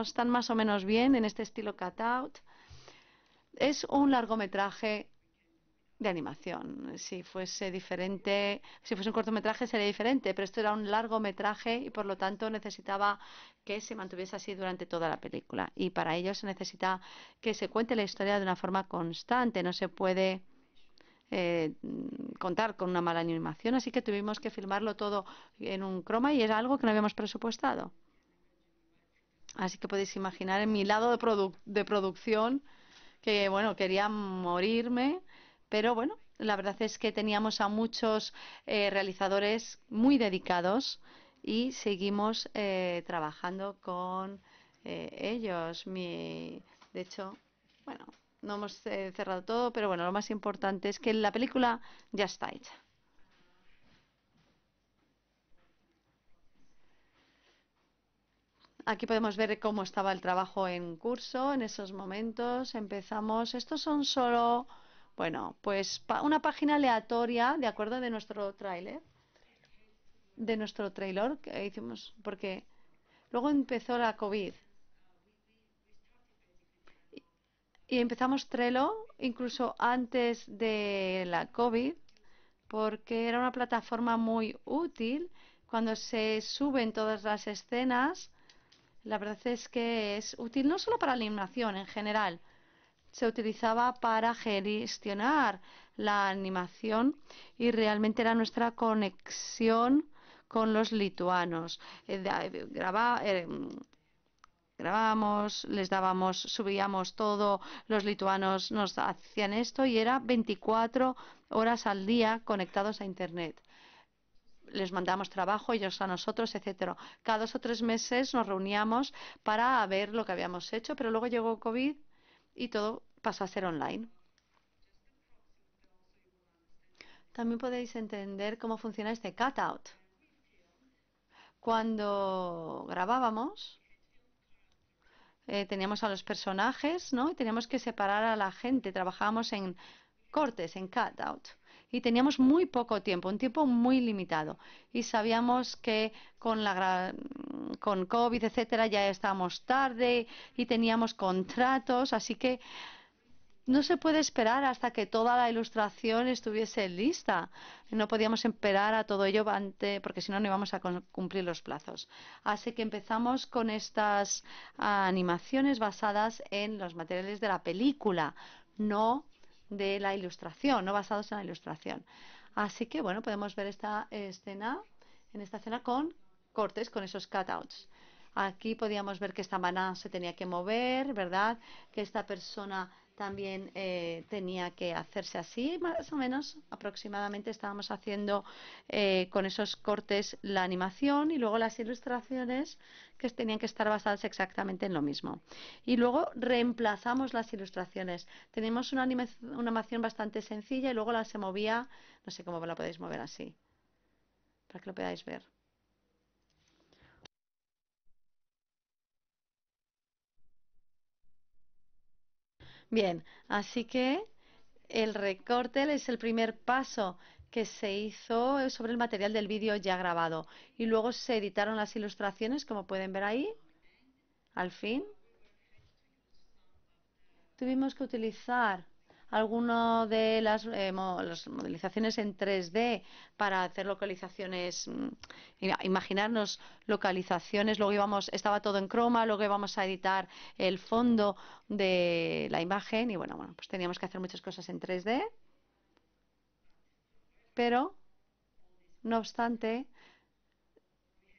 están más o menos bien en este estilo cutout. Es un largometraje de animación. Si fuese diferente, si fuese un cortometraje sería diferente, pero esto era un largometraje y por lo tanto necesitaba que se mantuviese así durante toda la película. Y para ello se necesita que se cuente la historia de una forma constante, no se puede contar con una mala animación, así que tuvimos que filmarlo todo en un croma y era algo que no habíamos presupuestado. Así que podéis imaginar en mi lado de producción que, bueno, quería morirme. Pero bueno, la verdad es que teníamos a muchos realizadores muy dedicados y seguimos trabajando con ellos. De hecho, bueno, no hemos cerrado todo, pero bueno, lo más importante es que la película ya está hecha. Aquí podemos ver cómo estaba el trabajo en curso en esos momentos. Empezamos, estos son solo... Bueno, pues una página aleatoria, de acuerdo, de nuestro tráiler, de nuestro trailer que hicimos, porque luego empezó la COVID y empezamos Trello incluso antes de la COVID, porque era una plataforma muy útil cuando se suben todas las escenas. La verdad es que es útil no solo para la animación en general, se utilizaba para gestionar la animación y realmente era nuestra conexión con los lituanos. Grabábamos, les dábamos, subíamos todo, los lituanos nos hacían esto y era 24 horas al día conectados a Internet. Les mandamos trabajo, ellos a nosotros, etcétera. Cada 2 o 3 meses nos reuníamos para ver lo que habíamos hecho, pero luego llegó COVID y todo pasó a ser online. También podéis entender cómo funciona este cutout. Cuando grabábamos, teníamos a los personajes, ¿no? Y teníamos que separar a la gente. Trabajábamos en cortes, en cut-out. Y teníamos muy poco tiempo, un tiempo muy limitado. Y sabíamos que con COVID, etcétera, ya estábamos tarde y teníamos contratos, así que no se puede esperar hasta que toda la ilustración estuviese lista. No podíamos esperar a todo ello antes, porque si no, no íbamos a cumplir los plazos. Así que empezamos con estas animaciones basadas en los materiales de la película, no de la ilustración, no basados en la ilustración. Así que, bueno, podemos ver esta escena con cortes, con esos cutouts. Aquí podíamos ver que esta banana se tenía que mover, ¿verdad? Que esta persona también tenía que hacerse así, más o menos, aproximadamente estábamos haciendo con esos cortes la animación y luego las ilustraciones que tenían que estar basadas exactamente en lo mismo. Y luego reemplazamos las ilustraciones. Tenemos una animación bastante sencilla y luego se movía, no sé cómo la podéis mover así, para que lo podáis ver. Bien, así que el recorte es el primer paso que se hizo sobre el material del vídeo ya grabado. Y luego se editaron las ilustraciones, como pueden ver ahí, al fin. Tuvimos que utilizar algunas de las modelizaciones en 3D para hacer localizaciones, imaginarnos localizaciones. Luego estaba todo en croma, luego íbamos a editar el fondo de la imagen y bueno, pues teníamos que hacer muchas cosas en 3D, pero no obstante,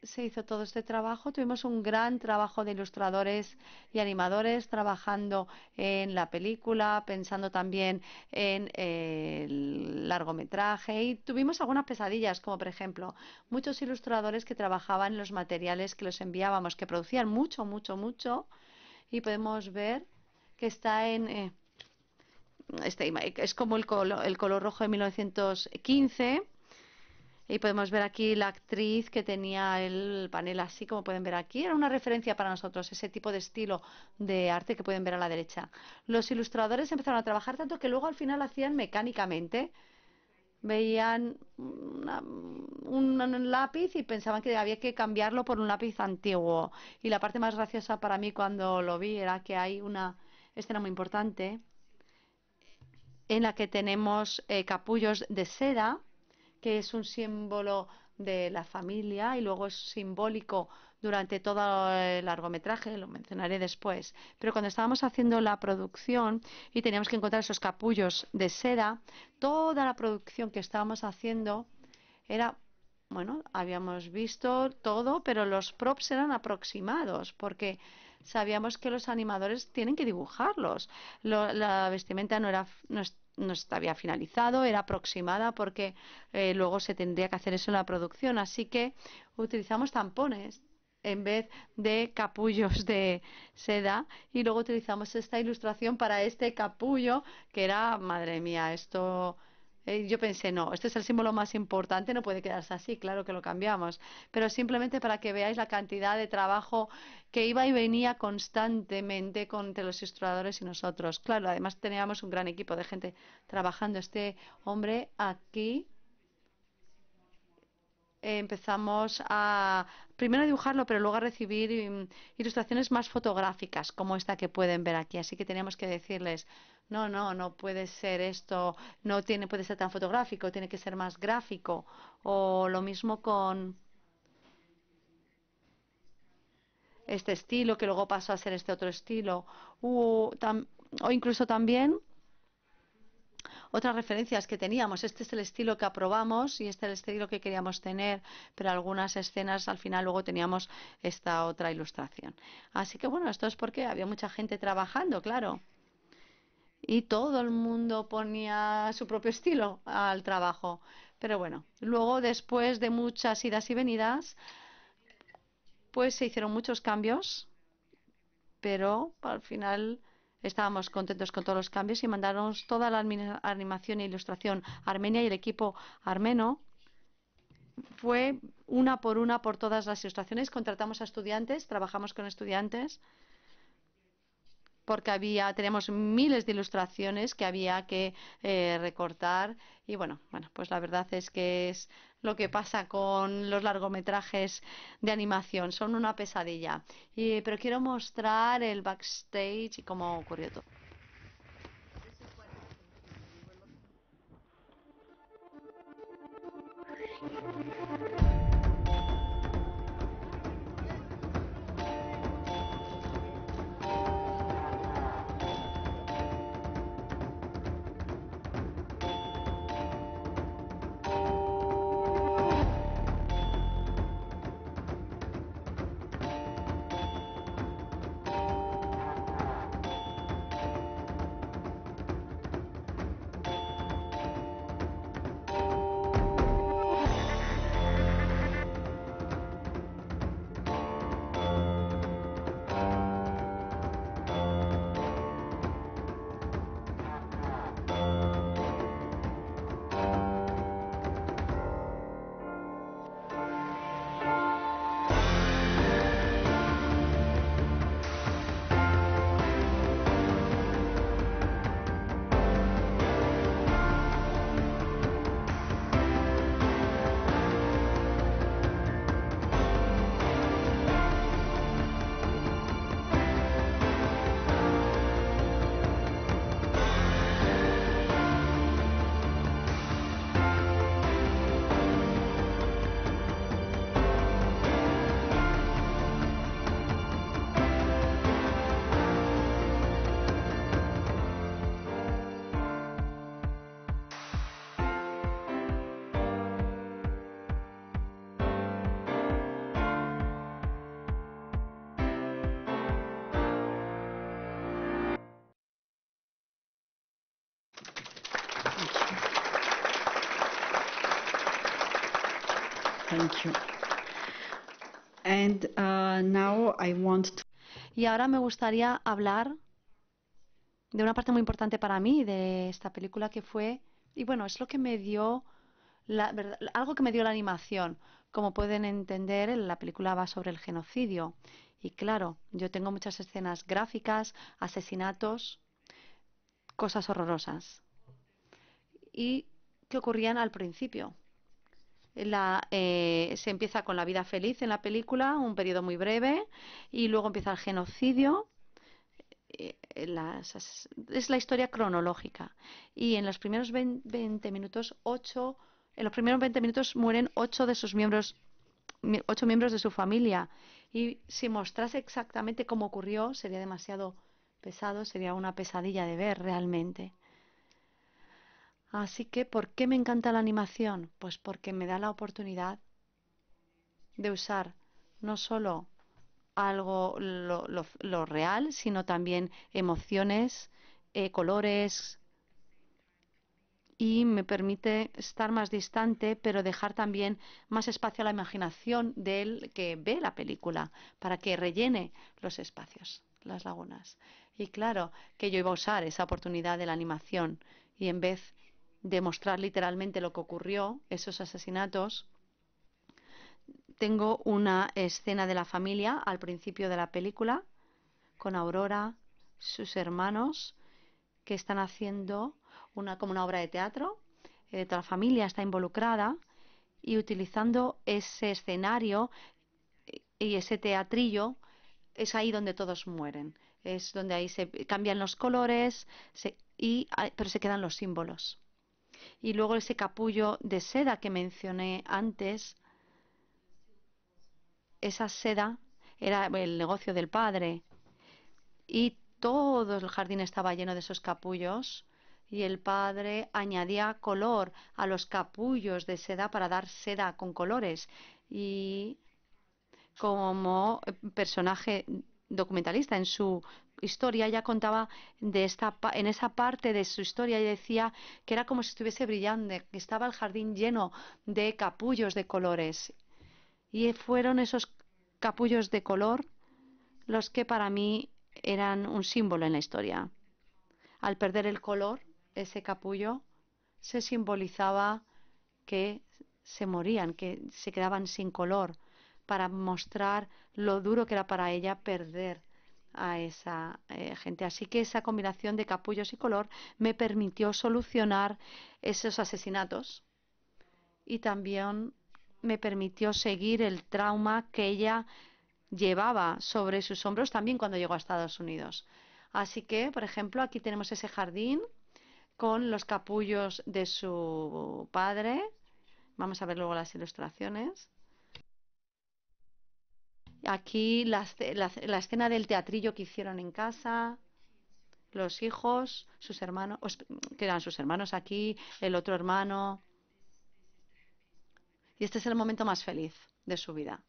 se hizo todo este trabajo. Tuvimos un gran trabajo de ilustradores y animadores trabajando en la película, pensando también en el largometraje y tuvimos algunas pesadillas, como por ejemplo, muchos ilustradores que trabajaban en los materiales que los enviábamos, que producían mucho, mucho, mucho y podemos ver que está en... es como el color rojo de 1915. Y podemos ver aquí la actriz que tenía el panel así, como pueden ver aquí. Era una referencia para nosotros, ese tipo de estilo de arte que pueden ver a la derecha. Los ilustradores empezaron a trabajar tanto que luego al final hacían mecánicamente. Veían un lápiz y pensaban que había que cambiarlo por un lápiz antiguo. Y la parte más graciosa para mí cuando lo vi era que hay una escena muy importante en la que tenemos capullos de seda, que es un símbolo de la familia y luego es simbólico durante todo el largometraje, lo mencionaré después. Pero cuando estábamos haciendo la producción y teníamos que encontrar esos capullos de seda, toda la producción que estábamos haciendo era, bueno, habíamos visto todo, pero los props eran aproximados, porque sabíamos que los animadores tienen que dibujarlos. La vestimenta no estaba finalizado, era aproximada porque luego se tendría que hacer eso en la producción. Así que utilizamos tampones en vez de capullos de seda y luego utilizamos esta ilustración para este capullo que era, madre mía, esto... Yo pensé, no, este es el símbolo más importante, no puede quedarse así, claro que lo cambiamos, pero simplemente para que veáis la cantidad de trabajo que iba y venía constantemente entre los ilustradores y nosotros. Claro, además teníamos un gran equipo de gente trabajando. Este hombre aquí empezamos a primero a dibujarlo, pero luego a recibir ilustraciones más fotográficas, como esta que pueden ver aquí. Así que teníamos que decirles, no puede ser esto, puede ser tan fotográfico, tiene que ser más gráfico. O lo mismo con este estilo, que luego pasó a ser este otro estilo. O incluso también otras referencias que teníamos. Este es el estilo que aprobamos y este es el estilo que queríamos tener, pero algunas escenas al final luego teníamos esta otra ilustración. Así que bueno, esto es porque había mucha gente trabajando, claro. Y todo el mundo ponía su propio estilo al trabajo. Pero bueno, luego después de muchas idas y venidas, pues se hicieron muchos cambios, pero al final estábamos contentos con todos los cambios y mandaron toda la animación e ilustración a Armenia y el equipo armeno fue una por todas las ilustraciones. Contratamos a estudiantes, trabajamos con estudiantes porque teníamos miles de ilustraciones que había que recortar y bueno, pues la verdad es que es lo que pasa con los largometrajes de animación, son una pesadilla. Pero quiero mostrar el backstage y cómo ocurrió todo. Thank you. And now I want to... Y ahora me gustaría hablar de una parte muy importante para mí de esta película que fue, y bueno, es lo que me dio, algo que me dio la animación. Como pueden entender, la película va sobre el genocidio. Y claro, yo tengo muchas escenas gráficas, asesinatos, cosas horrorosas. Y que ocurrían al principio. Se empieza con la vida feliz en la película, un periodo muy breve, y luego empieza el genocidio. Es la historia cronológica. Y en los primeros 20 minutos, en los primeros 20 minutos mueren 8 de sus miembros, 8 miembros de su familia. Y si mostrase exactamente cómo ocurrió, sería demasiado pesado, sería una pesadilla de ver realmente. Así que, ¿por qué me encanta la animación? Pues porque me da la oportunidad de usar no solo algo lo real, sino también emociones, colores, y me permite estar más distante, pero dejar también más espacio a la imaginación del que ve la película, para que rellene los espacios, las lagunas. Y claro que yo iba a usar esa oportunidad de la animación, y en vez de mostrar literalmente lo que ocurrió, esos asesinatos, tengo una escena de la familia al principio de la película, con Aurora, sus hermanos, que están haciendo como una obra de teatro. Toda la familia está involucrada y utilizando ese escenario y ese teatrillo, es ahí donde todos mueren. Es donde ahí se cambian los colores, pero se quedan los símbolos. Y luego ese capullo de seda que mencioné antes, esa seda era el negocio del padre. Y todo el jardín estaba lleno de esos capullos. Y el padre añadía color a los capullos de seda para dar seda con colores. Y como personaje documentalista en su historia, ya contaba en esa parte de su historia y decía que era como si estuviese brillando, que estaba el jardín lleno de capullos de colores. Y fueron esos capullos de color los que para mí eran un símbolo en la historia. Al perder el color, ese capullo, se simbolizaba que se morían, que se quedaban sin color, para mostrar lo duro que era para ella perder a esa gente. Así que esa combinación de capullos y color me permitió solucionar esos asesinatos y también me permitió seguir el trauma que ella llevaba sobre sus hombros también cuando llegó a Estados Unidos. Así que, por ejemplo, aquí tenemos ese jardín con los capullos de su padre. Vamos a ver luego las ilustraciones. Aquí la escena del teatrillo que hicieron en casa, los hijos, sus hermanos, que eran sus hermanos aquí, el otro hermano. Y este es el momento más feliz de su vida.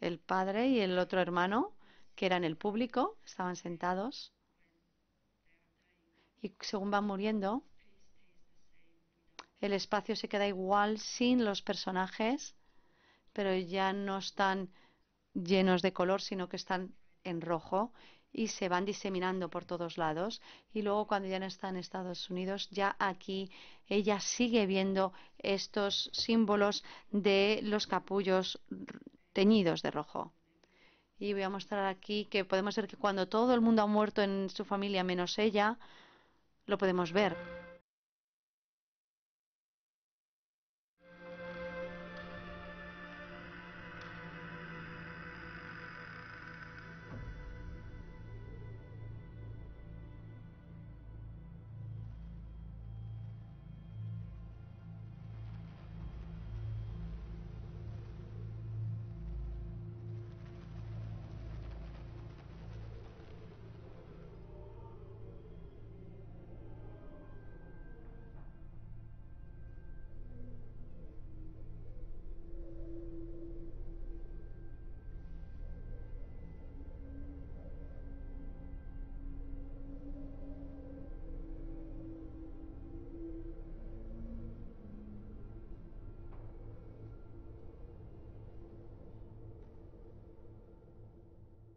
El padre y el otro hermano, que eran el público, estaban sentados. Y según van muriendo, el espacio se queda igual sin los personajes, pero ya no están llenos de color, sino que están en rojo y se van diseminando por todos lados. Y luego cuando ya no está en Estados Unidos, ya aquí ella sigue viendo estos símbolos de los capullos teñidos de rojo. Y voy a mostrar aquí que podemos ver que cuando todo el mundo ha muerto en su familia menos ella, lo podemos ver.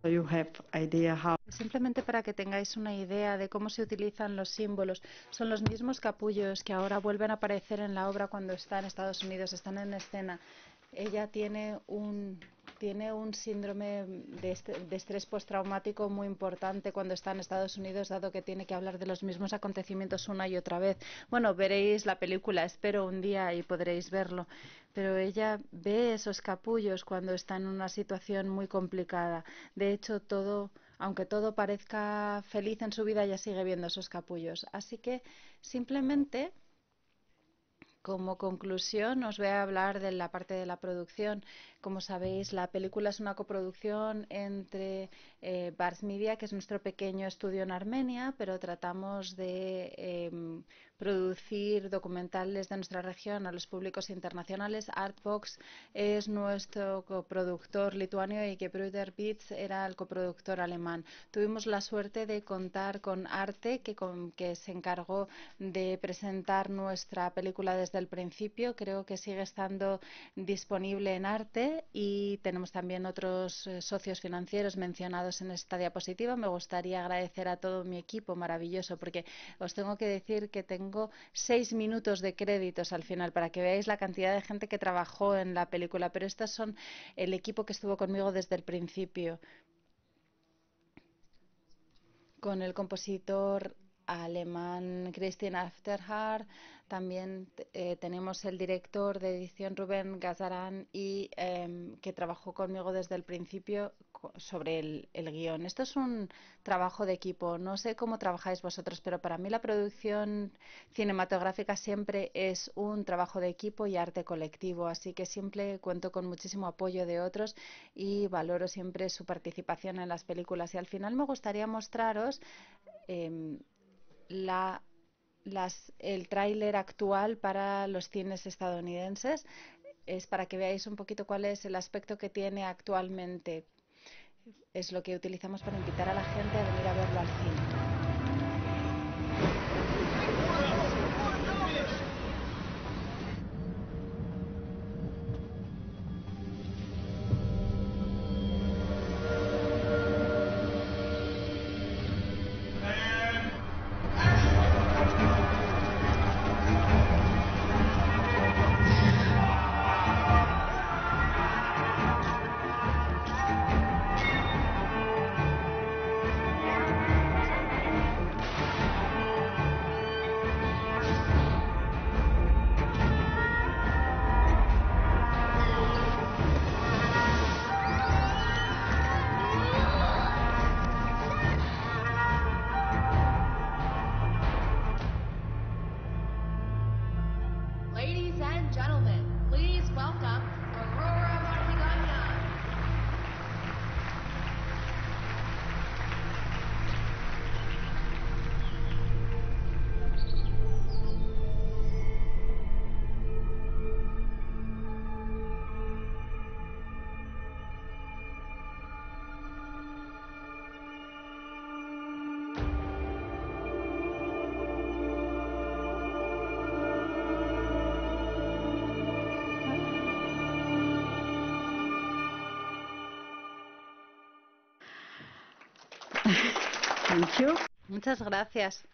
You have idea how... Simplemente para que tengáis una idea de cómo se utilizan los símbolos, son los mismos capullos que ahora vuelven a aparecer en la obra cuando está en Estados Unidos, están en escena. Ella tiene un síndrome de estrés postraumático muy importante cuando está en Estados Unidos, dado que tiene que hablar de los mismos acontecimientos una y otra vez. Bueno, veréis la película, espero un día y podréis verlo. Pero ella ve esos capullos cuando está en una situación muy complicada. De hecho, aunque todo parezca feliz en su vida, ella sigue viendo esos capullos. Así que simplemente, como conclusión, os voy a hablar de la parte de la producción. Como sabéis, la película es una coproducción entre Bars Media, que es nuestro pequeño estudio en Armenia, pero tratamos de producir documentales de nuestra región a los públicos internacionales. Artbox es nuestro coproductor lituano y que Brüder Beats era el coproductor alemán. Tuvimos la suerte de contar con Arte, que se encargó de presentar nuestra película desde el principio. Creo que sigue estando disponible en Arte, y tenemos también otros socios financieros mencionados en esta diapositiva. Me gustaría agradecer a todo mi equipo maravilloso, porque os tengo que decir que tengo 6 minutos de créditos al final para que veáis la cantidad de gente que trabajó en la película, pero estos son el equipo que estuvo conmigo desde el principio, con el compositor alemán Christian Afterhard. También tenemos el director de edición Rubén Gazaran, y que trabajó conmigo desde el principio sobre el guión. Esto es un trabajo de equipo. No sé cómo trabajáis vosotros, pero para mí la producción cinematográfica siempre es un trabajo de equipo y arte colectivo. Así que siempre cuento con muchísimo apoyo de otros y valoro siempre su participación en las películas. Y al final me gustaría mostraros el tráiler actual para los cines estadounidenses. Es para que veáis un poquito cuál es el aspecto que tiene actualmente. Es lo que utilizamos para invitar a la gente a venir a verlo al cine. Thank you. Muchas gracias.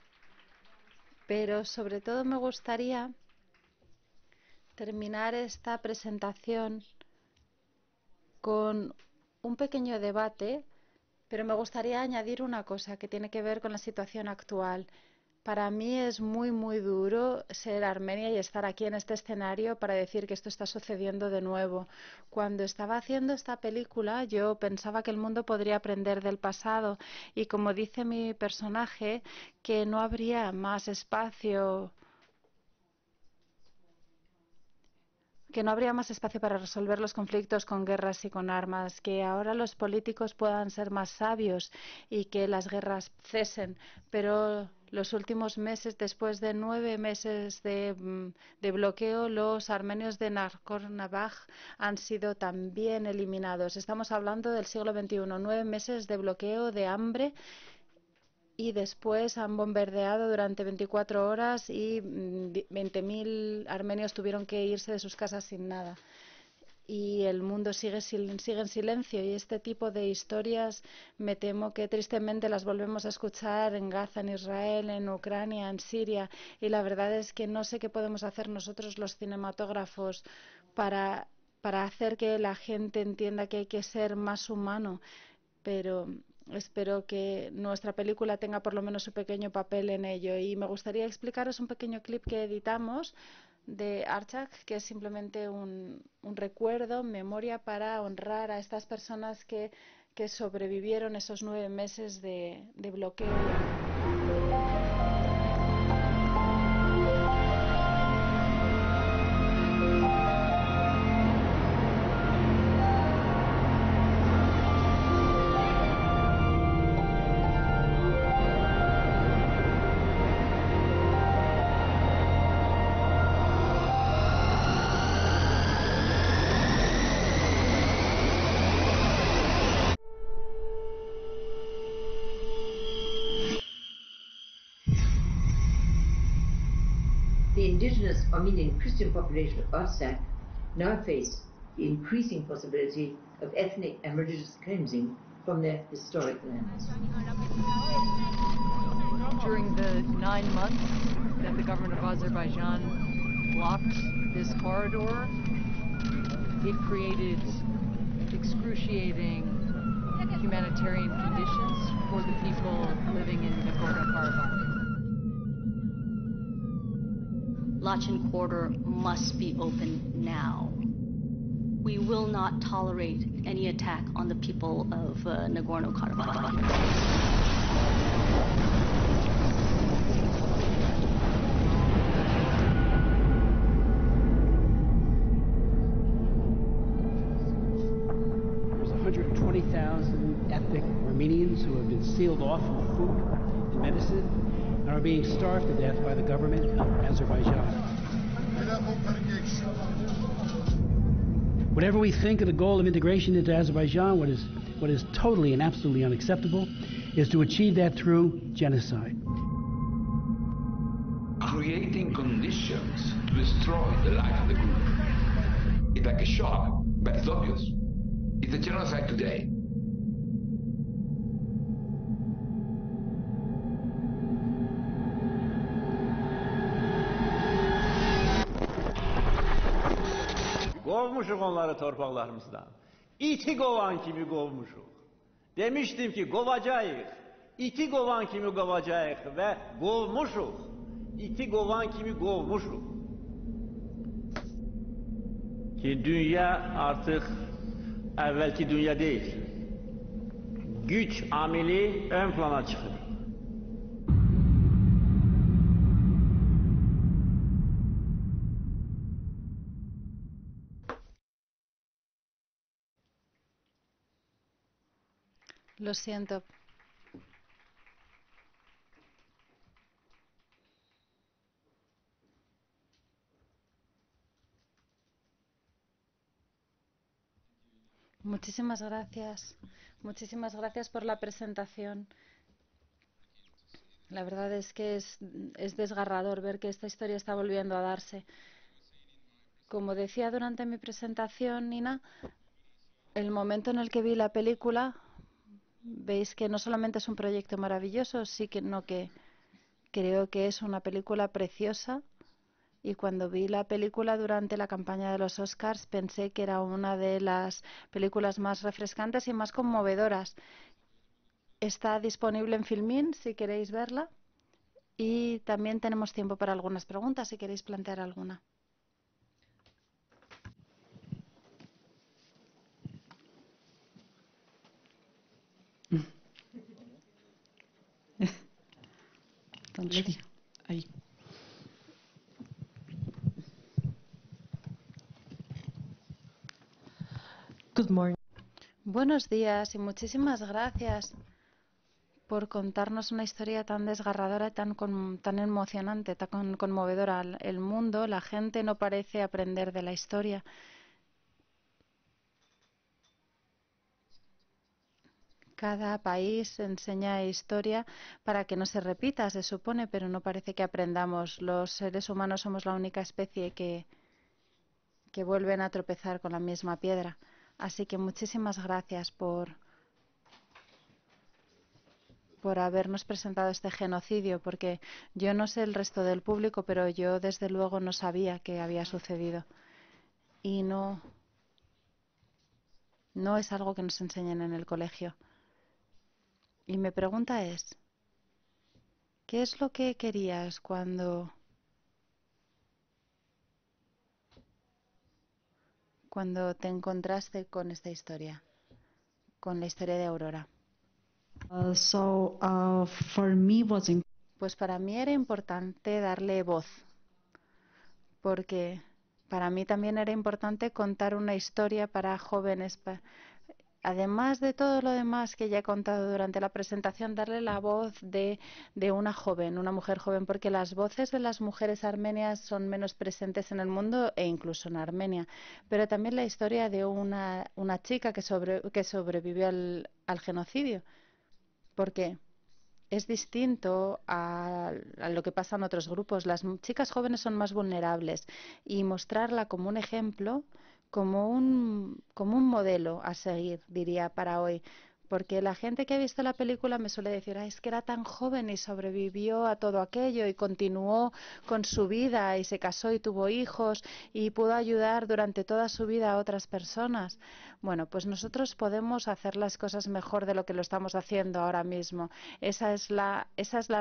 Pero sobre todo me gustaría terminar esta presentación con un pequeño debate, pero me gustaría añadir una cosa que tiene que ver con la situación actual. Para mí es muy duro ser armenia y estar aquí en este escenario para decir que esto está sucediendo de nuevo. Cuando estaba haciendo esta película yo pensaba que el mundo podría aprender del pasado y, como dice mi personaje, que no habría más espacio para resolver los conflictos con guerras y con armas, que ahora los políticos puedan ser más sabios y que las guerras cesen. Pero los últimos meses, después de 9 meses de bloqueo, los armenios de Nagorno-Karabaj han sido también eliminados. Estamos hablando del siglo XXI, 9 meses de bloqueo, de hambre, y después han bombardeado durante 24 horas y 20.000 armenios tuvieron que irse de sus casas sin nada. Y el mundo sigue en silencio, y este tipo de historias me temo que tristemente las volvemos a escuchar en Gaza, en Israel, en Ucrania, en Siria, y la verdad es que no sé qué podemos hacer nosotros los cinematógrafos para hacer que la gente entienda que hay que ser más humano, pero espero que nuestra película tenga por lo menos un pequeño papel en ello. Y me gustaría explicaros un pequeño clip que editamos de Artsakh, que es simplemente un recuerdo, memoria para honrar a estas personas que sobrevivieron esos 9 meses de bloqueo. The indigenous Armenian Christian population of Artsakh now face the increasing possibility of ethnic and religious cleansing from their historic lands. During the 9 months that the government of Azerbaijan blocked this corridor, it created excruciating humanitarian conditions for the people living in Nagorno-Karabakh. Lachin Quarter must be open now. We will not tolerate any attack on the people of Nagorno-Karabakh. There's 120,000 ethnic Armenians who have been sealed off from food and medicine and are being starved to death by the government of Azerbaijan. Whatever we think of the goal of integration into Azerbaijan, what is totally and absolutely unacceptable is to achieve that through genocide. Creating conditions to destroy the life of the group. It's like a shock, but it's obvious. It's a genocide today. Kovmuşuk onları torpaklarımızdan. İti kovan kimi kovmuşuk. Demiştim ki kovacağız. İti kovan kimi kovacağız ve kovmuşuk. İti kovan kimi kovmuşuk. Ki dünya artık evvelki dünya değil. Güç amili ön plana çıkıyor. Lo siento. Muchísimas gracias. Muchísimas gracias por la presentación. La verdad es que es desgarrador ver que esta historia está volviendo a darse. Como decía durante mi presentación, Nina, el momento en el que vi la película veis que no solamente es un proyecto maravilloso, sino que creo que es una película preciosa. Y cuando vi la película durante la campaña de los Oscars pensé que era una de las películas más refrescantes y más conmovedoras. Está disponible en Filmin si queréis verla y también tenemos tiempo para algunas preguntas si queréis plantear alguna. Ahí. Good morning. Buenos días y muchísimas gracias por contarnos una historia tan desgarradora y tan emocionante, tan conmovedora. El mundo, la gente no parece aprender de la historia. Cada país enseña historia para que no se repita, se supone, pero no parece que aprendamos. Los seres humanos somos la única especie que vuelven a tropezar con la misma piedra. Así que muchísimas gracias por habernos presentado este genocidio, porque yo no sé el resto del público, pero yo desde luego no sabía que había sucedido. Y no es algo que nos enseñen en el colegio. Y mi pregunta es, ¿qué es lo que querías cuando te encontraste con esta historia, con la historia de Aurora? For me was Pues para mí era importante darle voz, porque para mí también era importante contar una historia para jóvenes. Además de todo lo demás que ya he contado durante la presentación, darle la voz de una joven, una mujer joven, porque las voces de las mujeres armenias son menos presentes en el mundo e incluso en Armenia. Pero también la historia de una chica que sobrevivió al genocidio, porque es distinto a lo que pasa en otros grupos. Las chicas jóvenes son más vulnerables y mostrarla como un ejemplo, como un modelo a seguir, diría, para hoy. Porque la gente que ha visto la película me suele decir, es que era tan joven y sobrevivió a todo aquello y continuó con su vida y se casó y tuvo hijos y pudo ayudar durante toda su vida a otras personas. Bueno, pues nosotros podemos hacer las cosas mejor de lo que lo estamos haciendo ahora mismo. Esa es la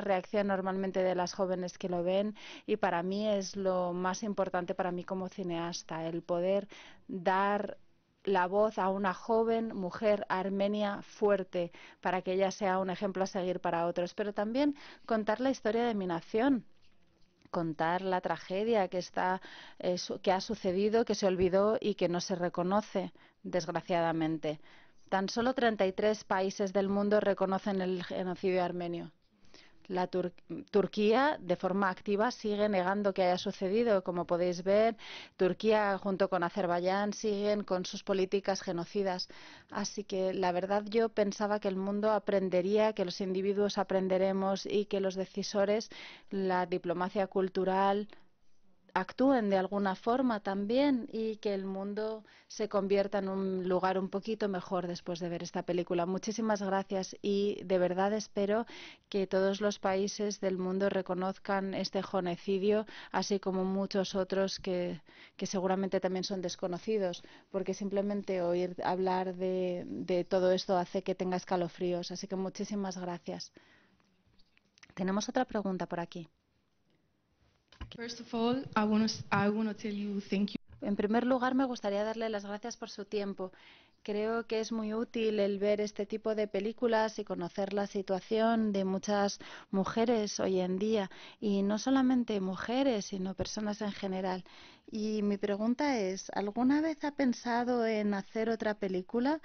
reacción normalmente de las jóvenes que lo ven y para mí es lo más importante para mí como cineasta, el poder dar la voz a una joven mujer armenia fuerte para que ella sea un ejemplo a seguir para otros, pero también contar la historia de mi nación, contar la tragedia que ha sucedido, que se olvidó y que no se reconoce, desgraciadamente. Tan solo 33 países del mundo reconocen el genocidio armenio. Turquía, de forma activa, sigue negando que haya sucedido. Como podéis ver, Turquía, junto con Azerbaiyán, siguen con sus políticas genocidas. Así que, la verdad, yo pensaba que el mundo aprendería, que los individuos aprenderemos y que los decisores, la diplomacia cultural, actúen de alguna forma también y que el mundo se convierta en un lugar un poquito mejor después de ver esta película. Muchísimas gracias y de verdad espero que todos los países del mundo reconozcan este genocidio, así como muchos otros que seguramente también son desconocidos, porque simplemente oír hablar de todo esto hace que tenga escalofríos. Así que muchísimas gracias. Tenemos otra pregunta por aquí. First of all, I want to tell you thank you. En primer lugar, me gustaría darle las gracias por su tiempo. Creo que es muy útil el ver este tipo de películas y conocer la situación de muchas mujeres hoy en día. Y no solamente mujeres, sino personas en general. Y mi pregunta es, ¿alguna vez ha pensado en hacer otra película?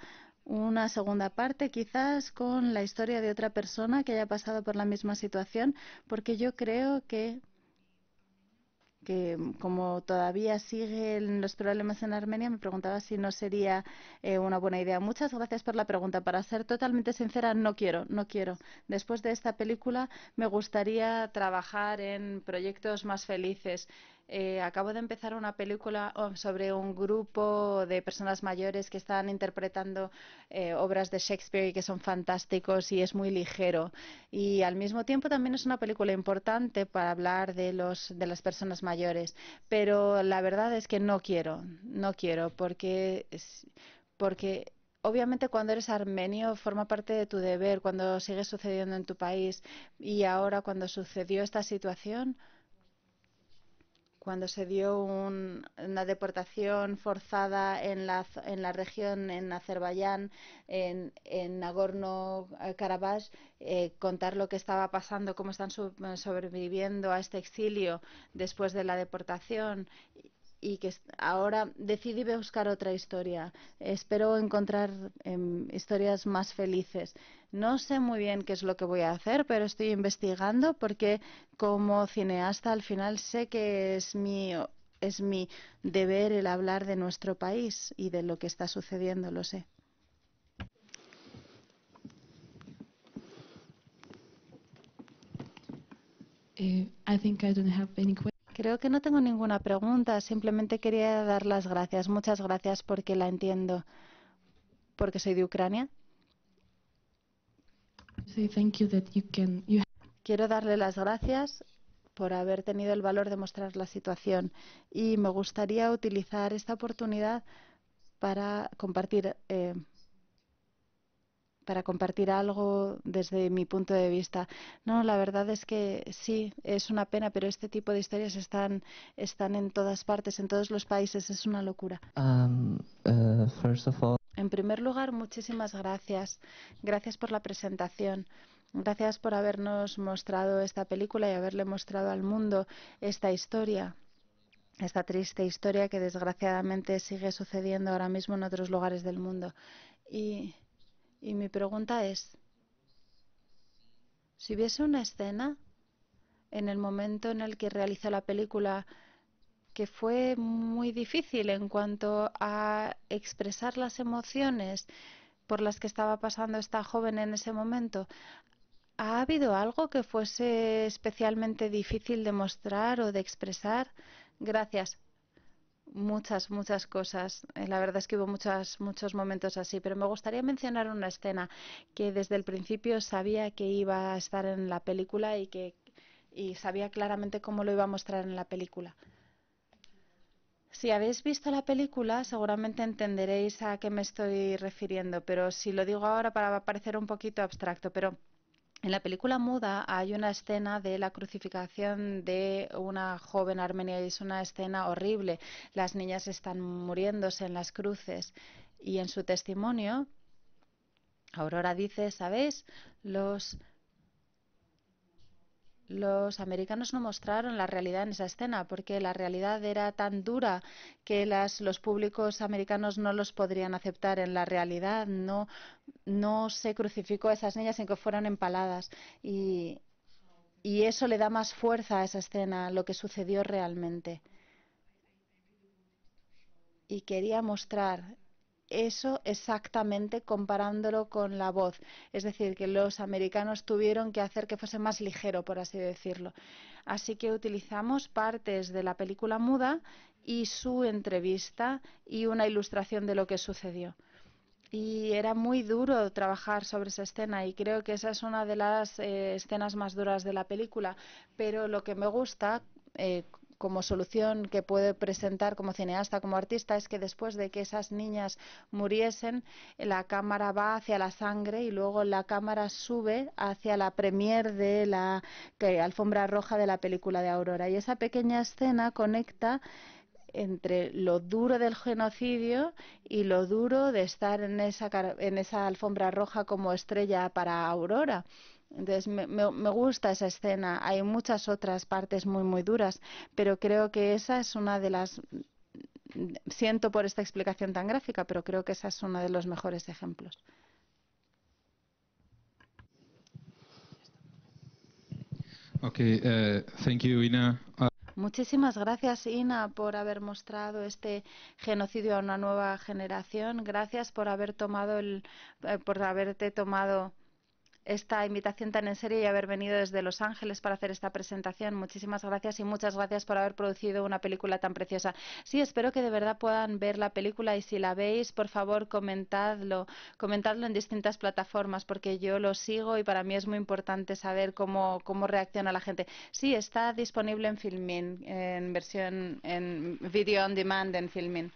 Una segunda parte, quizás con la historia de otra persona que haya pasado por la misma situación, porque yo creo que como todavía siguen los problemas en Armenia, me preguntaba si no sería una buena idea. Muchas gracias por la pregunta. Para ser totalmente sincera, no quiero. Después de esta película me gustaría trabajar en proyectos más felices. Acabo de empezar una película sobre un grupo de personas mayores que están interpretando obras de Shakespeare y que son fantásticos y es muy ligero. Y al mismo tiempo también es una película importante para hablar de las personas mayores. Pero la verdad es que no quiero porque obviamente cuando eres armenio forma parte de tu deber, cuando sigue sucediendo en tu país y ahora cuando sucedió esta situación, cuando se dio una deportación forzada en la región, en Azerbaiyán, en Nagorno-Karabaj, contar lo que estaba pasando, cómo están sobreviviendo a este exilio después de la deportación y que ahora decidí buscar otra historia. Espero encontrar historias más felices. No sé muy bien qué es lo que voy a hacer, pero estoy investigando porque como cineasta al final sé que es mi deber el hablar de nuestro país y de lo que está sucediendo, lo sé. I think I don't have any questions. Creo que no tengo ninguna pregunta, simplemente quería dar las gracias. Muchas gracias porque la entiendo, porque soy de Ucrania. Quiero darle las gracias por haber tenido el valor de mostrar la situación y me gustaría utilizar esta oportunidad para compartir algo desde mi punto de vista. No, la verdad es que sí, es una pena, pero este tipo de historias están en todas partes, en todos los países. Es una locura. First of all, En primer lugar, muchísimas gracias. Gracias por la presentación. Gracias por habernos mostrado esta película y haberle mostrado al mundo esta historia. Esta triste historia que desgraciadamente sigue sucediendo ahora mismo en otros lugares del mundo. Y mi pregunta es, si hubiese una escena en el momento en el que realizó la película que fue muy difícil en cuanto a expresar las emociones por las que estaba pasando esta joven en ese momento, ¿ha habido algo que fuese especialmente difícil de mostrar o de expresar? Gracias. Muchas cosas. La verdad es que hubo muchos momentos así, pero me gustaría mencionar una escena que desde el principio sabía que iba a estar en la película y sabía claramente cómo lo iba a mostrar en la película. Si habéis visto la película, seguramente entenderéis a qué me estoy refiriendo, pero si lo digo ahora va a parecer un poquito abstracto, pero en la película muda hay una escena de la crucificación de una joven armenia y es una escena horrible. Las niñas están muriéndose en las cruces y en su testimonio, Aurora dice, ¿sabéis? Los americanos no mostraron la realidad en esa escena porque la realidad era tan dura que los públicos americanos no los podrían aceptar. En la realidad no se crucificó a esas niñas sin que fueran empaladas y eso le da más fuerza a esa escena, lo que sucedió realmente. Y quería mostrar eso exactamente comparándolo con la voz. Es decir, que los americanos tuvieron que hacer que fuese más ligero, por así decirlo. Así que utilizamos partes de la película muda y su entrevista y una ilustración de lo que sucedió. Y era muy duro trabajar sobre esa escena y creo que esa es una de las escenas más duras de la película. Pero lo que me gusta como solución que puedo presentar como cineasta, como artista, es que después de que esas niñas muriesen, la cámara va hacia la sangre y luego la cámara sube hacia la premier de la alfombra roja de la película de Aurora. Y esa pequeña escena conecta entre lo duro del genocidio y lo duro de estar en esa alfombra roja como estrella para Aurora. Entonces me gusta esa escena. Hay muchas otras partes muy duras, pero creo que esa es una de las... Siento por esta explicación tan gráfica, pero creo que esa es uno de los mejores ejemplos. Okay, thank you, Ina. Muchísimas gracias, Ina, por haber mostrado este genocidio a una nueva generación. Gracias por haber por haberte tomado esta invitación tan en serio y haber venido desde Los Ángeles para hacer esta presentación. Muchísimas gracias y muchas gracias por haber producido una película tan preciosa. Sí, espero que de verdad puedan ver la película y si la veis, por favor, comentadlo en distintas plataformas porque yo lo sigo y para mí es muy importante saber cómo reacciona la gente. Sí, está disponible en Filmin, en versión en video on demand en Filmin.